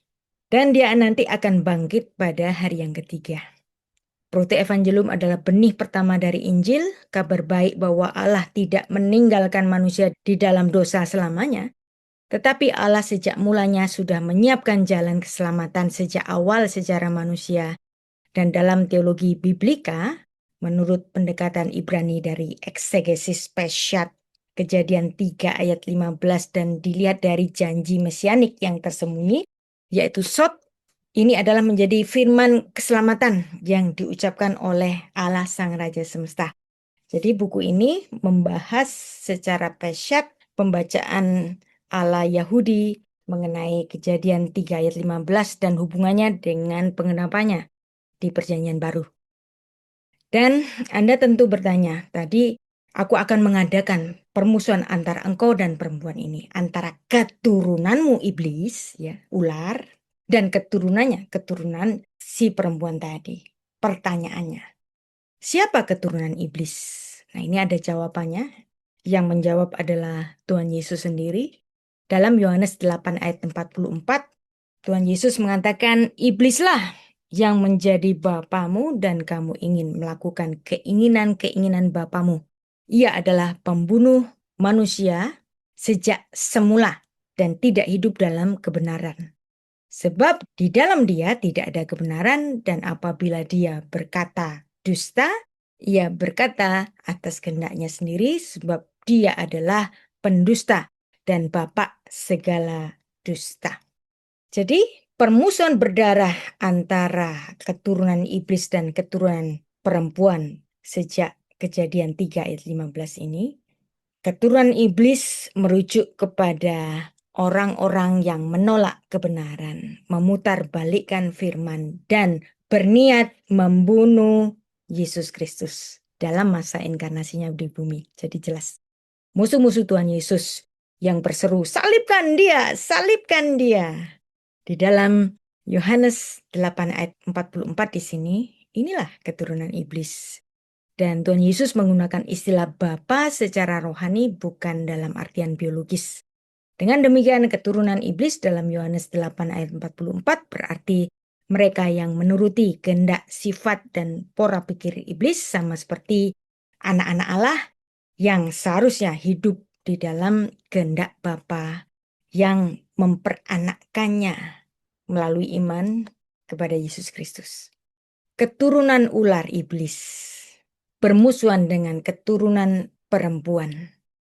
S2: Dan dia nanti akan bangkit pada hari yang ketiga. Proto-evangelium adalah benih pertama dari Injil, kabar baik bahwa Allah tidak meninggalkan manusia di dalam dosa selamanya. Tetapi Allah sejak mulanya sudah menyiapkan jalan keselamatan sejak awal sejarah manusia. Dan dalam teologi biblika, menurut pendekatan Ibrani dari eksegesis Peshat, Kejadian 3 ayat 15 dan dilihat dari janji mesianik yang tersembunyi, yaitu Sot, ini adalah menjadi firman keselamatan yang diucapkan oleh Allah Sang Raja Semesta. Jadi buku ini membahas secara Peshat pembacaan ala Yahudi mengenai Kejadian 3 ayat 15 dan hubungannya dengan pengenapannya di Perjanjian Baru. Dan Anda tentu bertanya, tadi aku akan mengadakan permusuhan antara engkau dan perempuan ini, antara keturunanmu iblis, ya, ular, dan keturunan si perempuan tadi. Pertanyaannya, siapa keturunan iblis? Nah, ini ada jawabannya. Yang menjawab adalah Tuhan Yesus sendiri. Dalam Yohanes 8 ayat 44, Tuhan Yesus mengatakan, iblislah yang menjadi bapamu dan kamu ingin melakukan keinginan-keinginan bapamu. Ia adalah pembunuh manusia sejak semula dan tidak hidup dalam kebenaran. Sebab di dalam dia tidak ada kebenaran, dan apabila dia berkata dusta, ia berkata atas kehendaknya sendiri, sebab dia adalah pendusta dan bapak segala dusta. Jadi permusuhan berdarah antara keturunan iblis dan keturunan perempuan sejak Kejadian 3 ayat 15 ini, keturunan iblis merujuk kepada orang-orang yang menolak kebenaran, memutarbalikkan firman, dan berniat membunuh Yesus Kristus dalam masa inkarnasinya di bumi. Jadi jelas, musuh-musuh Tuhan Yesus yang berseru, salibkan dia, salibkan dia. Di dalam Yohanes 8 ayat 44 di sini, inilah keturunan iblis. Dan Tuhan Yesus menggunakan istilah Bapa secara rohani, bukan dalam artian biologis. Dengan demikian, keturunan iblis dalam Yohanes 8 ayat 44 berarti mereka yang menuruti kehendak, sifat, dan pola pikir iblis, sama seperti anak-anak Allah yang seharusnya hidup di dalam kehendak Bapa yang memperanakkannya melalui iman kepada Yesus Kristus. Keturunan ular iblis bermusuhan dengan keturunan perempuan.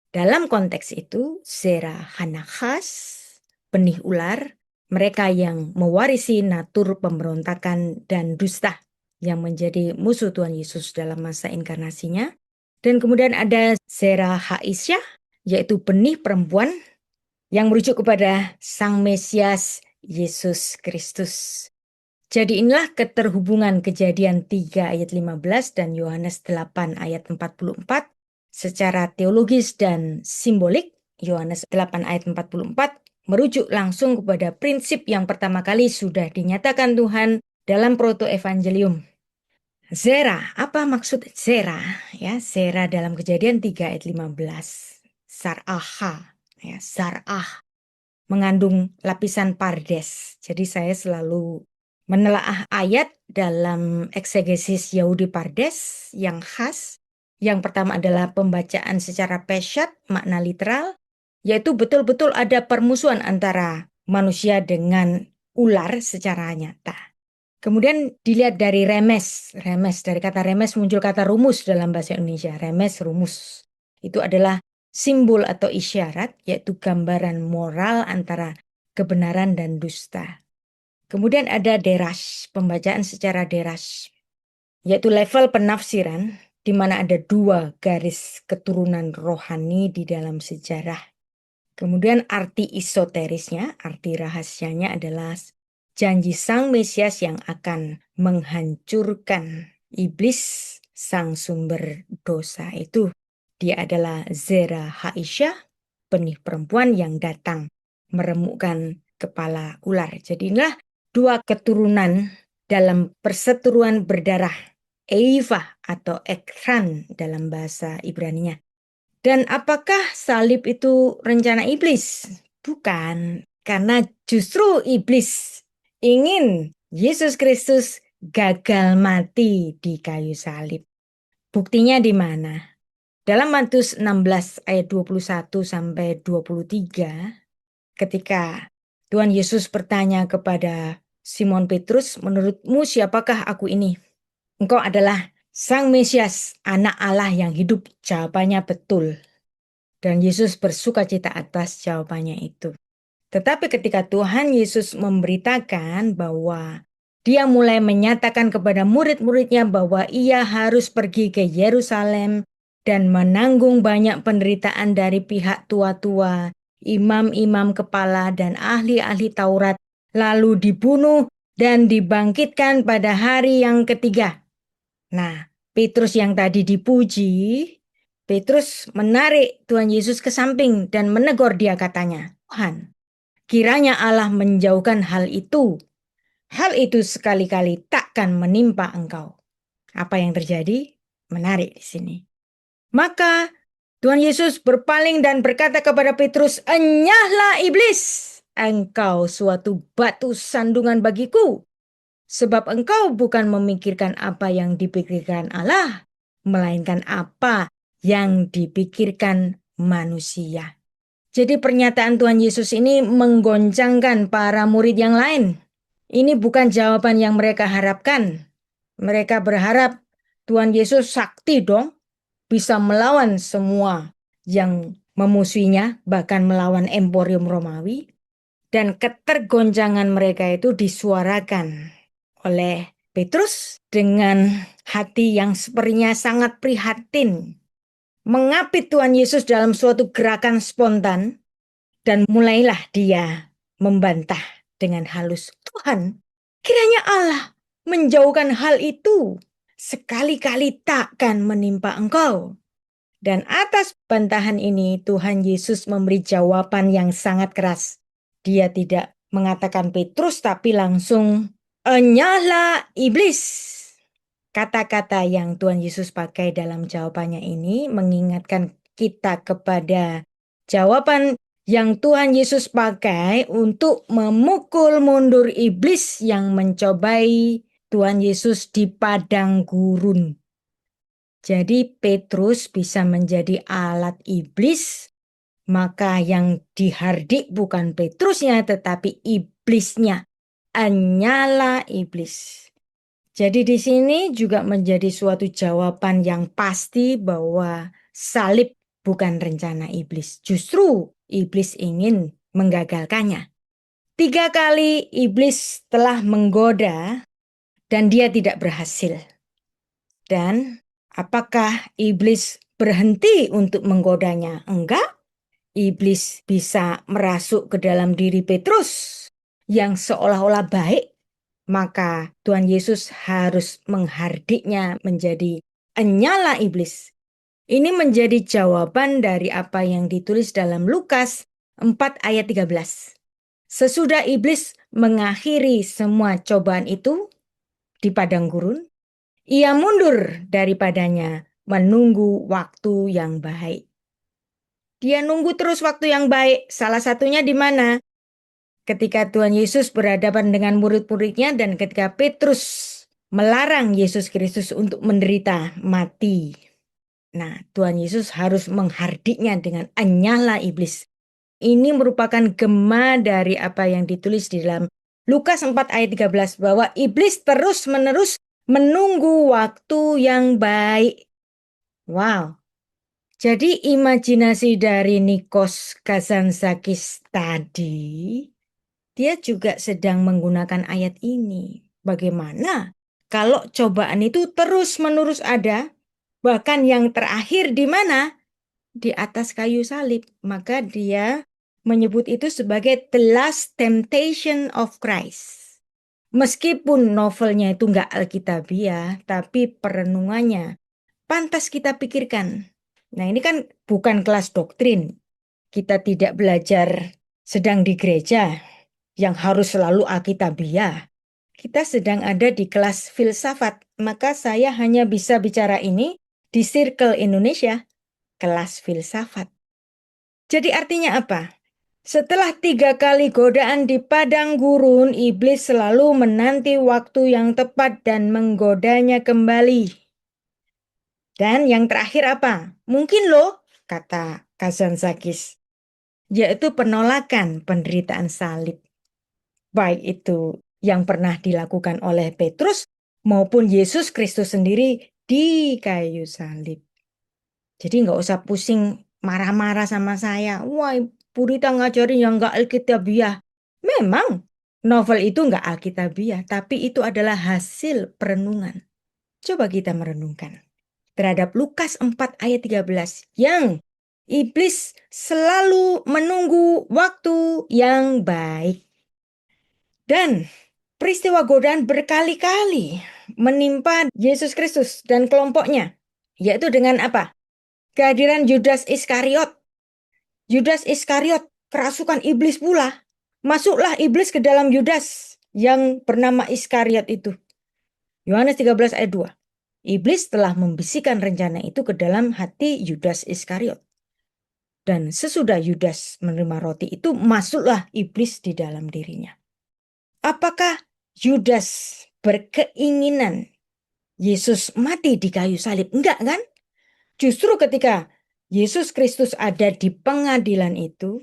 S2: Dalam konteks itu, Zera Hanakhas, benih ular, mereka yang mewarisi natur pemberontakan dan dusta yang menjadi musuh Tuhan Yesus dalam masa inkarnasinya. Dan kemudian ada Zera Haisyah, yaitu benih perempuan yang merujuk kepada Sang Mesias Yesus Kristus. Jadi inilah keterhubungan Kejadian 3 ayat 15 dan Yohanes 8 ayat 44 secara teologis dan simbolik. Yohanes 8 ayat 44 merujuk langsung kepada prinsip yang pertama kali sudah dinyatakan Tuhan dalam proto-evangelium. Zera, apa maksud zera? Ya, zera dalam Kejadian 3 ayat 15. Sar'aha, ya, sar'ah, mengandung lapisan pardes. Jadi saya selalu menelaah ayat dalam eksegesis Yahudi Pardes yang khas. Yang pertama adalah pembacaan secara peshat, makna literal, yaitu betul-betul ada permusuhan antara manusia dengan ular secara nyata. Kemudian dilihat dari remes. Remes, dari kata remes muncul kata rumus dalam bahasa Indonesia. Remes, rumus. Itu adalah simbol atau isyarat, yaitu gambaran moral antara kebenaran dan dusta. Kemudian ada derash, pembacaan secara derash, yaitu level penafsiran di mana ada dua garis keturunan rohani di dalam sejarah. Kemudian arti esoterisnya, arti rahasianya adalah janji Sang Mesias yang akan menghancurkan iblis, sang sumber dosa itu. Dia adalah Zera Haisyah, benih perempuan yang datang meremukkan kepala ular. Jadi inilah dua keturunan dalam perseteruan berdarah, Eiva atau Ekran dalam bahasa Ibraninya. Dan apakah salib itu rencana iblis? Bukan, karena justru iblis ingin Yesus Kristus gagal mati di kayu salib. Buktinya di mana? Dalam Matius 16 ayat 21 sampai 23, ketika Tuhan Yesus bertanya kepada Simon Petrus, menurutmu siapakah aku ini? Engkau adalah Sang Mesias, anak Allah yang hidup. Jawabannya betul. Dan Yesus bersukacita atas jawabannya itu. Tetapi ketika Tuhan Yesus memberitakan bahwa dia mulai menyatakan kepada murid-muridnya bahwa ia harus pergi ke Yerusalem dan menanggung banyak penderitaan dari pihak tua-tua, imam-imam kepala dan ahli-ahli Taurat, lalu dibunuh dan dibangkitkan pada hari yang ketiga. Nah, Petrus yang tadi dipuji, Petrus menarik Tuhan Yesus ke samping dan menegur dia, katanya, Tuhan, kiranya Allah menjauhkan hal itu. Hal itu sekali-kali takkan menimpa engkau. Apa yang terjadi? Menarik di sini. Maka Tuhan Yesus berpaling dan berkata kepada Petrus, "Enyahlah iblis, engkau suatu batu sandungan bagiku. Sebab engkau bukan memikirkan apa yang dipikirkan Allah, melainkan apa yang dipikirkan manusia." Jadi pernyataan Tuhan Yesus ini menggoncangkan para murid yang lain. Ini bukan jawaban yang mereka harapkan. Mereka berharap Tuhan Yesus sakti dong, bisa melawan semua yang memusuhinya, bahkan melawan Emporium Romawi. Dan ketergoncangan mereka itu disuarakan oleh Petrus dengan hati yang sepertinya sangat prihatin. Mengapit Tuhan Yesus dalam suatu gerakan spontan, dan mulailah dia membantah dengan halus, "Tuhan, kiranya Allah menjauhkan hal itu. Sekali-kali takkan menimpa engkau." Dan atas bantahan ini Tuhan Yesus memberi jawaban yang sangat keras. Dia tidak mengatakan Petrus, tapi langsung, "Enyahlah iblis." Kata-kata yang Tuhan Yesus pakai dalam jawabannya ini mengingatkan kita kepada jawaban yang Tuhan Yesus pakai untuk memukul mundur iblis yang mencobai Tuhan Yesus di padang gurun. Jadi Petrus bisa menjadi alat iblis, maka yang dihardik bukan Petrusnya tetapi iblisnya. Enyahlah iblis. Jadi di sini juga menjadi suatu jawaban yang pasti bahwa salib bukan rencana iblis. Justru iblis ingin menggagalkannya. 3 kali iblis telah menggoda dan dia tidak berhasil. Dan apakah iblis berhenti untuk menggodanya? Enggak. Iblis bisa merasuk ke dalam diri Petrus yang seolah-olah baik. Maka Tuhan Yesus harus menghardiknya menjadi enyahlah iblis. Ini menjadi jawaban dari apa yang ditulis dalam Lukas 4 ayat 13. Sesudah iblis mengakhiri semua cobaan itu di padang gurun, ia mundur daripadanya menunggu waktu yang baik. Dia nunggu terus waktu yang baik. Salah satunya di mana? Ketika Tuhan Yesus berhadapan dengan murid-muridnya dan ketika Petrus melarang Yesus Kristus untuk menderita mati. Nah, Tuhan Yesus harus menghardiknya dengan enyahlah iblis. Ini merupakan gema dari apa yang ditulis di dalam Lukas 4 ayat 13 bahwa iblis terus-menerus menunggu waktu yang baik. Wow. Jadi imajinasi dari Nikos Kazantzakis tadi, dia juga sedang menggunakan ayat ini. Bagaimana kalau cobaan itu terus-menerus ada, bahkan yang terakhir di mana? Di atas kayu salib. Maka dia menyebut itu sebagai the last temptation of Christ. Meskipun novelnya itu nggak alkitabiah, tapi perenungannya pantas kita pikirkan. Nah, ini kan bukan kelas doktrin. Kita tidak belajar sedang di gereja yang harus selalu alkitabiah. Kita sedang ada di kelas filsafat, maka saya hanya bisa bicara ini di Circle Indonesia, kelas filsafat. Jadi artinya apa? Setelah 3 kali godaan di padang gurun, iblis selalu menanti waktu yang tepat dan menggodanya kembali. Dan yang terakhir apa? Mungkin loh, kata Kazantzakis, yaitu penolakan penderitaan salib. Baik itu yang pernah dilakukan oleh Petrus maupun Yesus Kristus sendiri di kayu salib. Jadi nggak usah pusing marah-marah sama saya. Wah, Purita ngajarin yang nggak alkitabiah. Memang novel itu nggak alkitabiah, tapi itu adalah hasil perenungan. Coba kita merenungkan terhadap Lukas 4 ayat 13 yang iblis selalu menunggu waktu yang baik. Dan peristiwa godaan berkali-kali menimpa Yesus Kristus dan kelompoknya. Yaitu dengan apa? Kehadiran Yudas Iskariot. Yudas Iskariot, kerasukan iblis pula. Masuklah iblis ke dalam Yudas yang bernama Iskariot itu. Yohanes 13 ayat 2. Iblis telah membisikkan rencana itu ke dalam hati Yudas Iskariot. Dan sesudah Yudas menerima roti itu, masuklah iblis di dalam dirinya. Apakah Yudas berkeinginan Yesus mati di kayu salib? Enggak kan? Justru ketika Yesus Kristus ada di pengadilan itu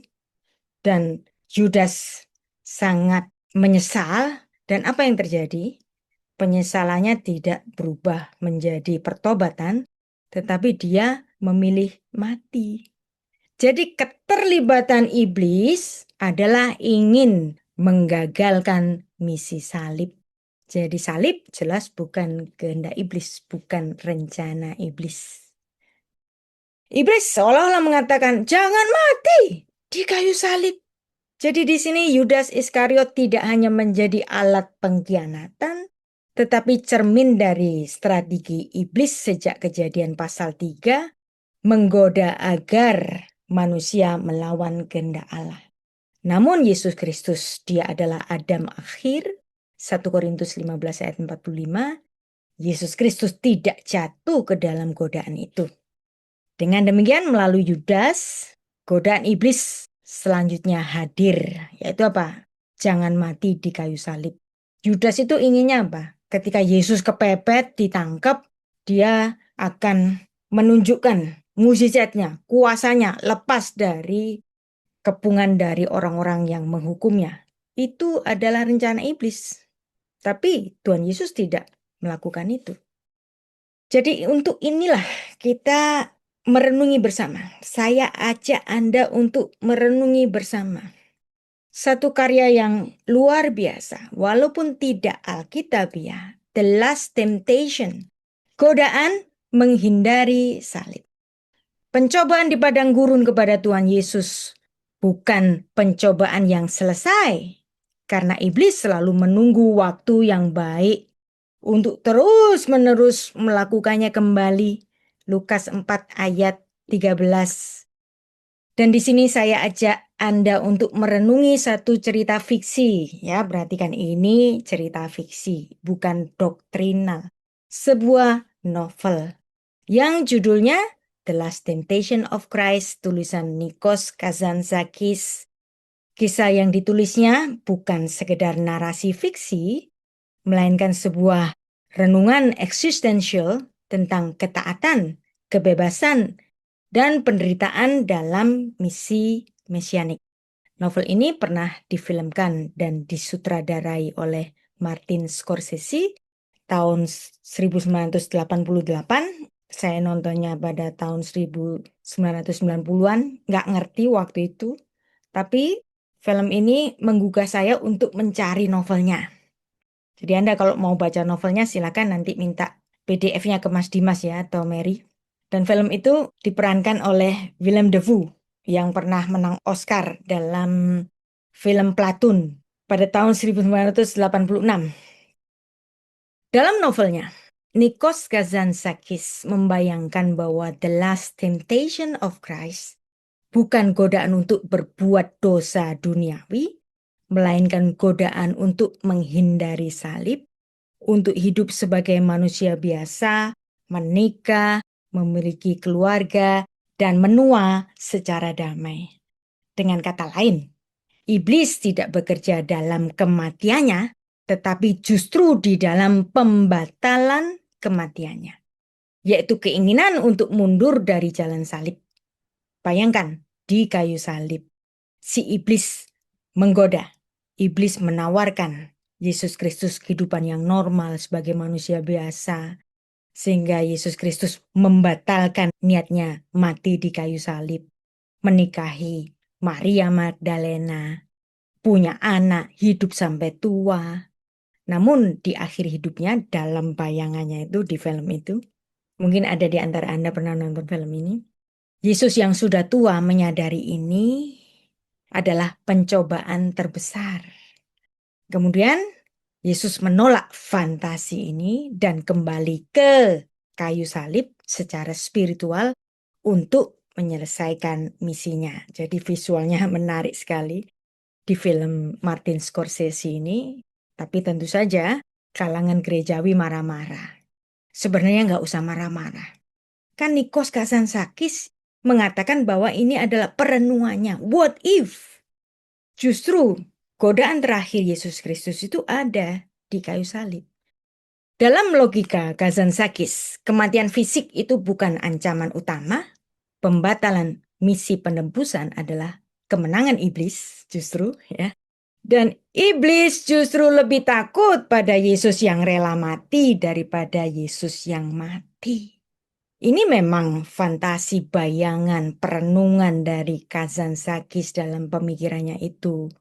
S2: dan Yudas sangat menyesal, dan apa yang terjadi? Penyesalannya tidak berubah menjadi pertobatan, tetapi dia memilih mati. Jadi keterlibatan iblis adalah ingin menggagalkan misi salib. Jadi salib jelas bukan kehendak iblis, bukan rencana iblis. Iblis seolah-olah mengatakan, jangan mati di kayu salib. Jadi di sini Yudas Iskariot tidak hanya menjadi alat pengkhianatan, tetapi cermin dari strategi iblis sejak Kejadian pasal 3, menggoda agar manusia melawan kehendak Allah. Namun Yesus Kristus, dia adalah Adam akhir, 1 Korintus 15 ayat 45, Yesus Kristus tidak jatuh ke dalam godaan itu. Dengan demikian melalui Yudas, godaan iblis selanjutnya hadir, yaitu apa? Jangan mati di kayu salib. Yudas itu inginnya apa? Ketika Yesus kepepet, ditangkap, dia akan menunjukkan mukjizatnya, kuasanya, lepas dari kepungan dari orang-orang yang menghukumnya. Itu adalah rencana iblis. Tapi Tuhan Yesus tidak melakukan itu. Jadi untuk inilah kita merenungi bersama. Saya ajak Anda untuk merenungi bersama. Satu karya yang luar biasa, walaupun tidak alkitabiah, The Last Temptation, godaan menghindari salib. Pencobaan di padang gurun kepada Tuhan Yesus bukan pencobaan yang selesai, karena iblis selalu menunggu waktu yang baik untuk terus-menerus melakukannya kembali. Lukas 4 ayat 13. Dan di sini saya ajak Anda untuk merenungi satu cerita fiksi. Ya, perhatikan ini cerita fiksi, bukan doktrinal. Sebuah novel yang judulnya The Last Temptation of Christ, tulisan Nikos Kazantzakis. Kisah yang ditulisnya bukan sekedar narasi fiksi, melainkan sebuah renungan eksistensial tentang ketaatan, kebebasan, dan penderitaan dalam misi mesianik. Novel ini pernah difilmkan dan disutradarai oleh Martin Scorsese tahun 1988. Saya nontonnya pada tahun 1990-an, nggak ngerti waktu itu. Tapi film ini menggugah saya untuk mencari novelnya. Jadi Anda kalau mau baca novelnya silakan nanti minta PDF-nya ke Mas Dimas ya atau Mary. Dan film itu diperankan oleh Willem Dafoe yang pernah menang Oscar dalam film Platoon pada tahun 1986. Dalam novelnya, Nikos Kazantzakis membayangkan bahwa The Last Temptation of Christ bukan godaan untuk berbuat dosa duniawi, melainkan godaan untuk menghindari salib, untuk hidup sebagai manusia biasa, menikah, memiliki keluarga, dan menua secara damai. Dengan kata lain, iblis tidak bekerja dalam kematiannya, tetapi justru di dalam pembatalan kematiannya, yaitu keinginan untuk mundur dari jalan salib. Bayangkan, di kayu salib, si iblis menggoda. Iblis menawarkan Yesus Kristus kehidupan yang normal sebagai manusia biasa. Sehingga Yesus Kristus membatalkan niatnya mati di kayu salib, menikahi Maria Magdalena, punya anak, hidup sampai tua. Namun di akhir hidupnya dalam bayangannya itu di film itu, mungkin ada di antara Anda pernah nonton film ini, Yesus yang sudah tua menyadari ini adalah pencobaan terbesar. Kemudian Yesus menolak fantasi ini dan kembali ke kayu salib secara spiritual untuk menyelesaikan misinya. Jadi visualnya menarik sekali di film Martin Scorsese ini. Tapi tentu saja kalangan gerejawi marah-marah. Sebenarnya nggak usah marah-marah. Kan Nikos Kazantzakis mengatakan bahwa ini adalah perenungannya. What if? Justru godaan terakhir Yesus Kristus itu ada di kayu salib. Dalam logika Kazantzakis, kematian fisik itu bukan ancaman utama. Pembatalan misi penebusan adalah kemenangan iblis justru ya. Dan iblis justru lebih takut pada Yesus yang rela mati daripada Yesus yang mati. Ini memang fantasi bayangan perenungan dari Kazantzakis dalam pemikirannya itu.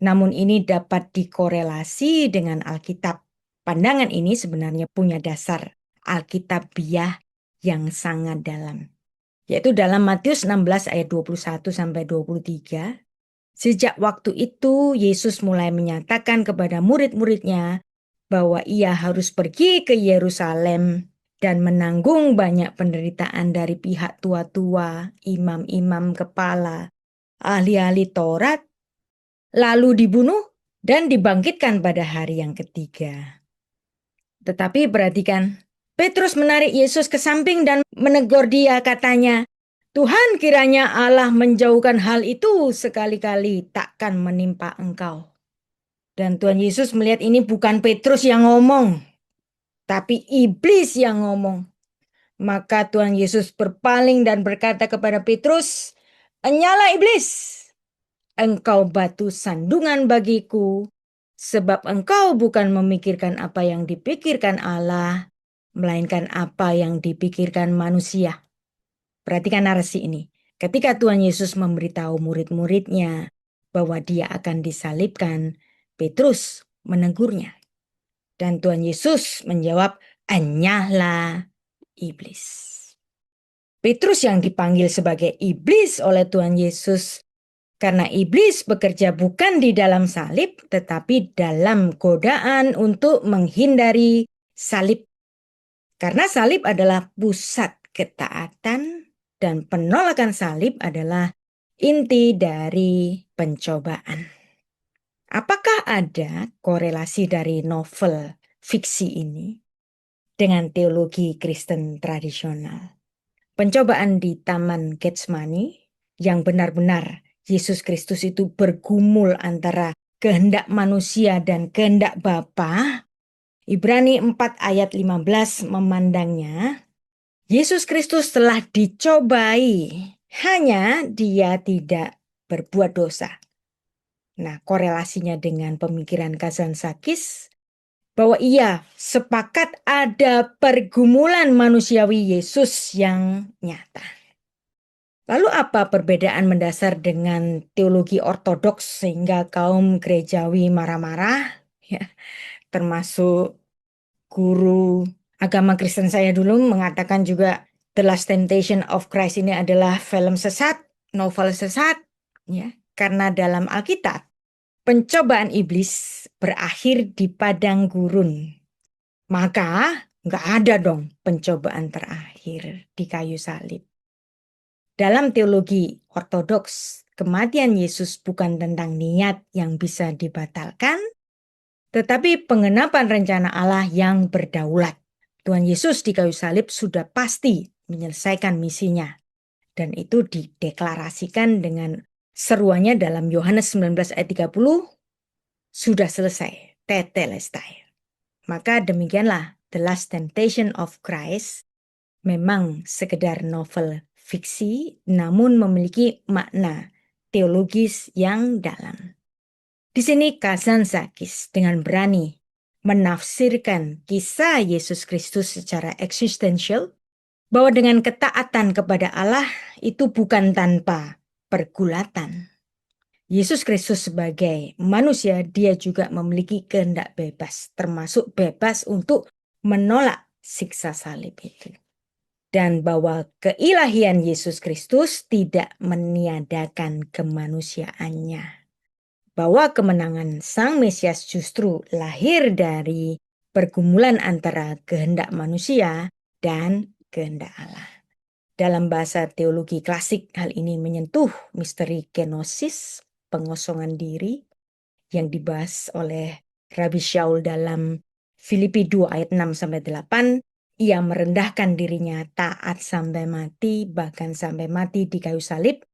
S2: Namun ini dapat dikorelasi dengan Alkitab. Pandangan ini sebenarnya punya dasar Alkitabiah yang sangat dalam. Yaitu dalam Matius 16 ayat 21 sampai 23. Sejak waktu itu Yesus mulai menyatakan kepada murid-muridnya bahwa ia harus pergi ke Yerusalem dan menanggung banyak penderitaan dari pihak tua-tua, imam-imam kepala, ahli-ahli Taurat, lalu dibunuh dan dibangkitkan pada hari yang ketiga. Tetapi perhatikan, Petrus menarik Yesus ke samping dan menegur dia, katanya, Tuhan, kiranya Allah menjauhkan hal itu sekali-kali takkan menimpa engkau. Dan Tuhan Yesus melihat ini bukan Petrus yang ngomong, tapi iblis yang ngomong. Maka Tuhan Yesus berpaling dan berkata kepada Petrus, "Enyala iblis, engkau batu sandungan bagiku, sebab engkau bukan memikirkan apa yang dipikirkan Allah, melainkan apa yang dipikirkan manusia." Perhatikan narasi ini. Ketika Tuhan Yesus memberitahu murid-muridnya bahwa dia akan disalibkan, Petrus menegurnya. Dan Tuhan Yesus menjawab, "Enyahlah iblis." Petrus yang dipanggil sebagai iblis oleh Tuhan Yesus karena iblis bekerja bukan di dalam salib, tetapi dalam godaan untuk menghindari salib. Karena salib adalah pusat ketaatan dan penolakan salib adalah inti dari pencobaan. Apakah ada korelasi dari novel fiksi ini dengan teologi Kristen tradisional? Pencobaan di Taman Getsemani yang benar-benar Yesus Kristus itu bergumul antara kehendak manusia dan kehendak Bapa. Ibrani 4 ayat 15 memandangnya, Yesus Kristus telah dicobai, hanya dia tidak berbuat dosa. Nah, korelasinya dengan pemikiran Kazantzakis, bahwa ia sepakat ada pergumulan manusiawi Yesus yang nyata. Lalu apa perbedaan mendasar dengan teologi ortodoks sehingga kaum gerejawi marah-marah? Ya, termasuk guru agama Kristen saya dulu mengatakan juga The Last Temptation of Christ ini adalah film sesat, novel sesat, ya. Karena dalam Alkitab, pencobaan iblis berakhir di padang gurun. Maka nggak ada dong pencobaan terakhir di kayu salib. Dalam teologi ortodoks, kematian Yesus bukan tentang niat yang bisa dibatalkan, tetapi pengenapan rencana Allah yang berdaulat. Tuhan Yesus di kayu salib sudah pasti menyelesaikan misinya. Dan itu dideklarasikan dengan seruannya dalam Yohanes 19 ayat 30, sudah selesai, tetelestai. Maka demikianlah The Last Temptation of Christ memang sekedar novel fiksi, namun memiliki makna teologis yang dalam. Di sini Kazantzakis dengan berani menafsirkan kisah Yesus Kristus secara eksistensial, bahwa dengan ketaatan kepada Allah itu bukan tanpa pergulatan. Yesus Kristus sebagai manusia, dia juga memiliki kehendak bebas, termasuk bebas untuk menolak siksa salib itu. Dan bahwa keilahian Yesus Kristus tidak meniadakan kemanusiaannya. Bahwa kemenangan Sang Mesias justru lahir dari pergumulan antara kehendak manusia dan kehendak Allah. Dalam bahasa teologi klasik, hal ini menyentuh misteri kenosis, pengosongan diri, yang dibahas oleh Rabbi Shaul dalam Filipi 2 ayat 6-8. Ia merendahkan dirinya taat sampai mati, bahkan sampai mati di kayu salib.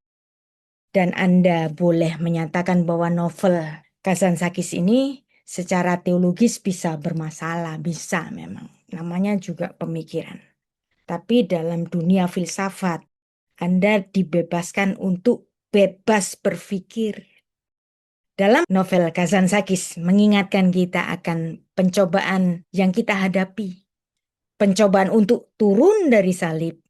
S2: Dan Anda boleh menyatakan bahwa novel Kazantzakis ini secara teologis bisa bermasalah, bisa memang. Namanya juga pemikiran. Tapi dalam dunia filsafat, Anda dibebaskan untuk bebas berpikir. Dalam novel Kazantzakis mengingatkan kita akan pencobaan yang kita hadapi. Pencobaan untuk turun dari salib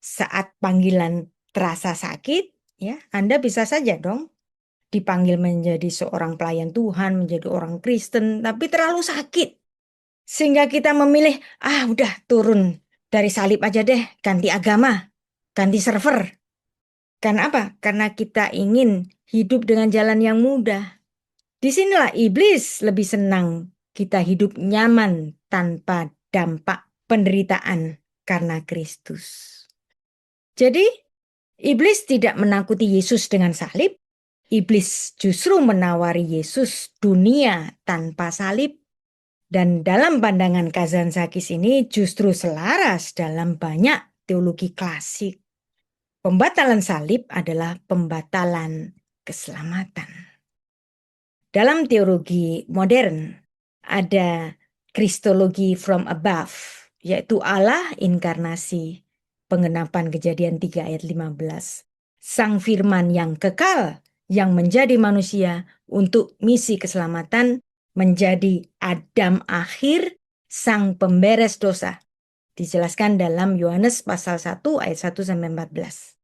S2: saat panggilan terasa sakit, ya, Anda bisa saja dong dipanggil menjadi seorang pelayan Tuhan, menjadi orang Kristen, tapi terlalu sakit. Sehingga kita memilih, udah turun dari salib aja deh, ganti agama, ganti server. Karena apa? Karena kita ingin hidup dengan jalan yang mudah. Disinilah iblis lebih senang kita hidup nyaman tanpa dampak penderitaan karena Kristus. Jadi, iblis tidak menakuti Yesus dengan salib. Iblis justru menawari Yesus dunia tanpa salib. Dan dalam pandangan Kazantzakis ini justru selaras dalam banyak teologi klasik. Pembatalan salib adalah pembatalan keselamatan. Dalam teologi modern ada kristologi from above, yaitu Allah inkarnasi, pengenapan Kejadian 3 ayat 15. Sang firman yang kekal, yang menjadi manusia untuk misi keselamatan, menjadi Adam akhir, sang pemberes dosa. Dijelaskan dalam Yohanes pasal 1 ayat 1-14.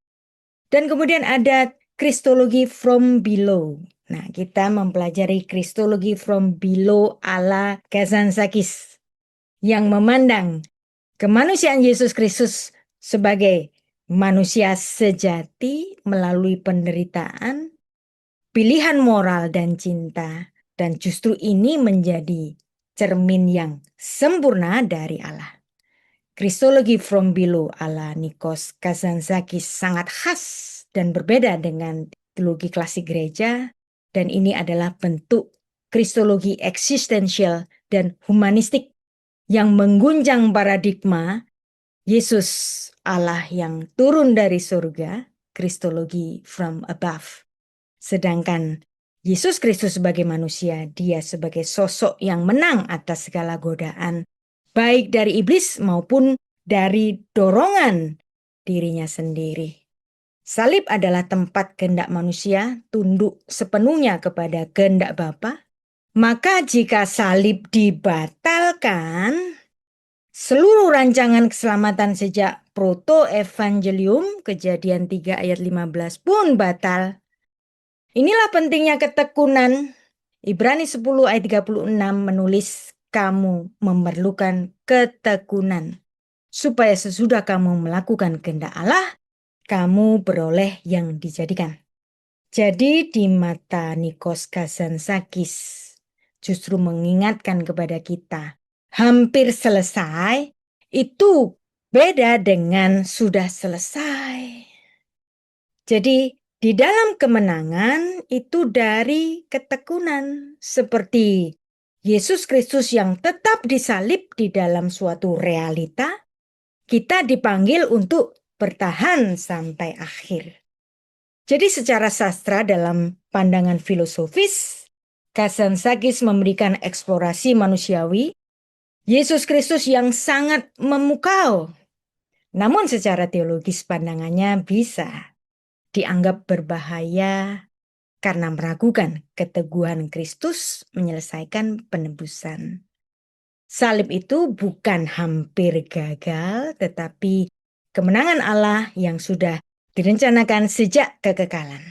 S2: Dan kemudian ada kristologi from below. Nah, kita mempelajari kristologi from below ala Kazantzakis yang memandang kemanusiaan Yesus Kristus sebagai manusia sejati melalui penderitaan, pilihan moral dan cinta, dan justru ini menjadi cermin yang sempurna dari Allah. Kristologi from below ala Nikos Kazantzakis sangat khas dan berbeda dengan teologi klasik gereja, dan ini adalah bentuk kristologi eksistensial dan humanistik yang mengguncang paradigma Yesus Allah yang turun dari surga, kristologi from above. Sedangkan Yesus Kristus sebagai manusia, dia sebagai sosok yang menang atas segala godaan, baik dari iblis maupun dari dorongan dirinya sendiri. Salib adalah tempat kehendak manusia tunduk sepenuhnya kepada kehendak Bapa. Maka jika salib dibatalkan, seluruh rancangan keselamatan sejak proto-evangelium, Kejadian 3 ayat 15 pun batal. Inilah pentingnya ketekunan. Ibrani 10 ayat 36 menulis, kamu memerlukan ketekunan, supaya sesudah kamu melakukan kehendak Allah, kamu beroleh yang dijadikan. Jadi di mata Nikos Kazantzakis justru mengingatkan kepada kita, hampir selesai itu beda dengan sudah selesai. Jadi di dalam kemenangan itu dari ketekunan, seperti Yesus Kristus yang tetap disalib di dalam suatu realita, kita dipanggil untuk bertahan sampai akhir. Jadi secara sastra dalam pandangan filosofis, Kazantzakis memberikan eksplorasi manusiawi Yesus Kristus yang sangat memukau. Namun secara teologis pandangannya bisa dianggap berbahaya karena meragukan keteguhan Kristus menyelesaikan penebusan. Salib itu bukan hampir gagal, tetapi kemenangan Allah yang sudah direncanakan sejak kekekalan.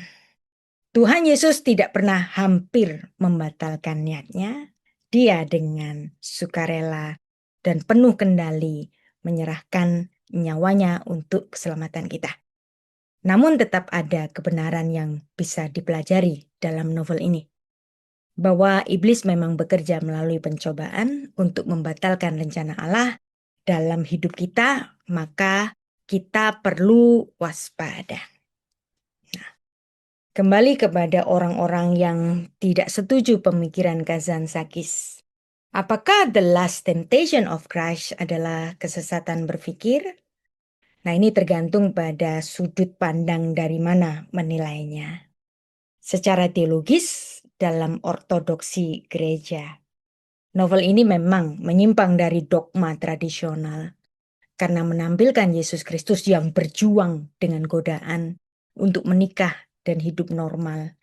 S2: Tuhan Yesus tidak pernah hampir membatalkan niatnya. Dia dengan sukarela dan penuh kendali menyerahkan nyawanya untuk keselamatan kita. Namun tetap ada kebenaran yang bisa dipelajari dalam novel ini. Bahwa iblis memang bekerja melalui pencobaan untuk membatalkan rencana Allah dalam hidup kita, maka kita perlu waspada. Kembali kepada orang-orang yang tidak setuju pemikiran Kazantzakis. Apakah the last temptation of Christ adalah kesesatan berpikir? Nah, ini tergantung pada sudut pandang dari mana menilainya. Secara teologis, dalam ortodoksi gereja, novel ini memang menyimpang dari dogma tradisional karena menampilkan Yesus Kristus yang berjuang dengan godaan untuk menikah dan hidup normal,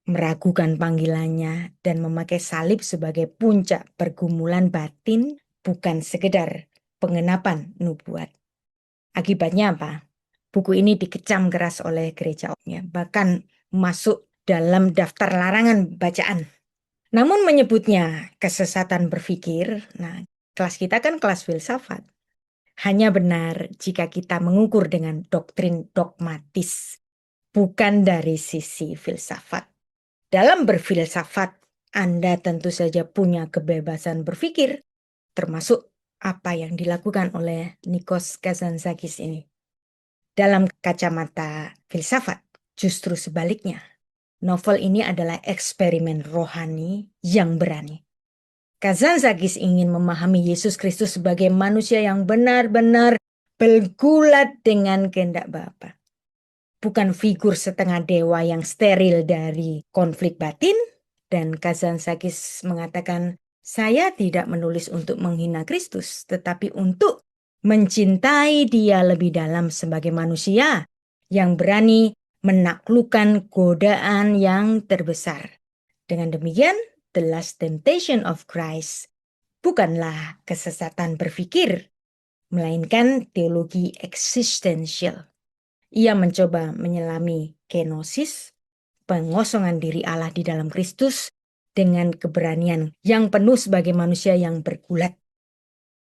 S2: meragukan panggilannya dan memakai salib sebagai puncak pergumulan batin, bukan sekedar pengenapan nubuat. Akibatnya apa? Buku ini dikecam keras oleh gereja, bahkan masuk dalam daftar larangan bacaan. Namun menyebutnya kesesatan berpikir, nah kelas kita kan kelas filsafat. Hanya benar jika kita mengukur dengan doktrin dogmatis, bukan dari sisi filsafat. Dalam berfilsafat, Anda tentu saja punya kebebasan berpikir, termasuk apa yang dilakukan oleh Nikos Kazantzakis ini. Dalam kacamata filsafat, justru sebaliknya. Novel ini adalah eksperimen rohani yang berani. Kazantzakis ingin memahami Yesus Kristus sebagai manusia yang benar-benar bergulat dengan kehendak Bapa. Bukan figur setengah dewa yang steril dari konflik batin. Dan Kazantzakis mengatakan, saya tidak menulis untuk menghina Kristus, tetapi untuk mencintai dia lebih dalam sebagai manusia yang berani menaklukkan godaan yang terbesar. Dengan demikian, the last temptation of Christ bukanlah kesesatan berpikir, melainkan teologi eksistensial. Ia mencoba menyelami kenosis, pengosongan diri Allah di dalam Kristus, dengan keberanian yang penuh sebagai manusia yang bergulat.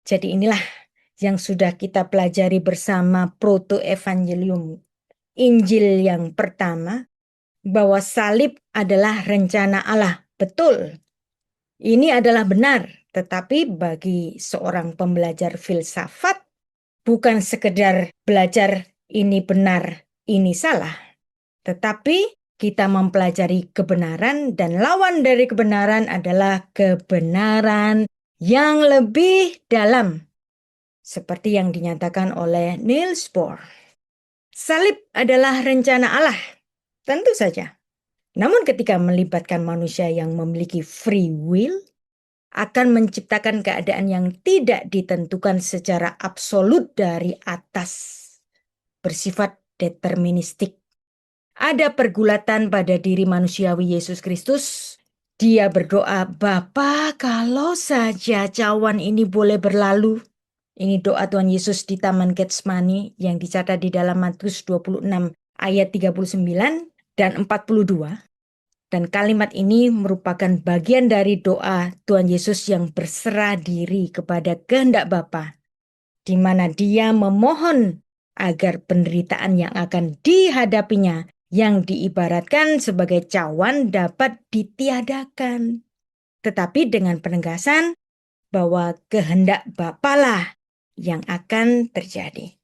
S2: Jadi inilah yang sudah kita pelajari bersama proto-evangelium, Injil yang pertama, bahwa salib adalah rencana Allah. Betul, ini adalah benar, tetapi bagi seorang pembelajar filsafat, bukan sekedar belajar ini benar, ini salah. Tetapi kita mempelajari kebenaran dan lawan dari kebenaran adalah kebenaran yang lebih dalam. Seperti yang dinyatakan oleh Niels Bohr. Salib adalah rencana Allah, tentu saja. Namun ketika melibatkan manusia yang memiliki free will, akan menciptakan keadaan yang tidak ditentukan secara absolut dari atas, bersifat deterministik. Ada pergulatan pada diri manusiawi Yesus Kristus. Dia berdoa, Bapa, kalau saja cawan ini boleh berlalu. Ini doa Tuhan Yesus di Taman Getsemani yang dicatat di dalam Matius 26 ayat 39 dan 42. Dan kalimat ini merupakan bagian dari doa Tuhan Yesus yang berserah diri kepada kehendak Bapa, di mana dia memohon agar penderitaan yang akan dihadapinya, yang diibaratkan sebagai cawan, dapat ditiadakan. Tetapi dengan penegasan bahwa kehendak Bapa lah yang akan terjadi.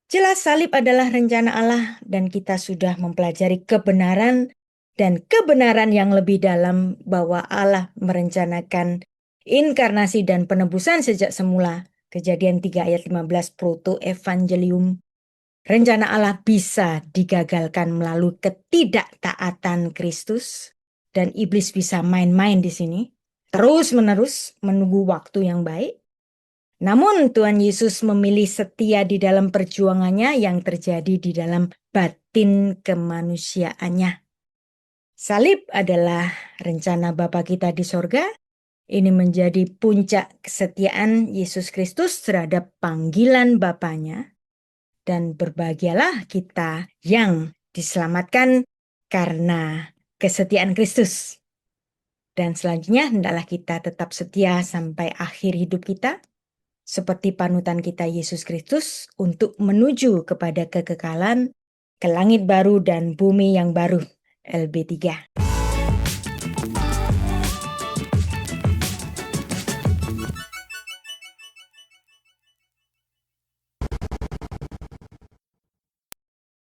S2: Jelas salib adalah rencana Allah dan kita sudah mempelajari kebenaran dan kebenaran yang lebih dalam bahwa Allah merencanakan inkarnasi dan penebusan sejak semula. Kejadian 3 ayat 15 proto-evangelium. Rencana Allah bisa digagalkan melalui ketidaktaatan Kristus dan iblis bisa main-main di sini. Terus-menerus menunggu waktu yang baik. Namun Tuhan Yesus memilih setia di dalam perjuangannya yang terjadi di dalam batin kemanusiaannya. Salib adalah rencana Bapa kita di sorga. Ini menjadi puncak kesetiaan Yesus Kristus terhadap panggilan Bapanya. Dan berbahagialah kita yang diselamatkan karena kesetiaan Kristus. Dan selanjutnya hendaklah kita tetap setia sampai akhir hidup kita, seperti panutan kita Yesus Kristus untuk menuju kepada kekekalan, ke langit baru dan bumi yang baru. LB3.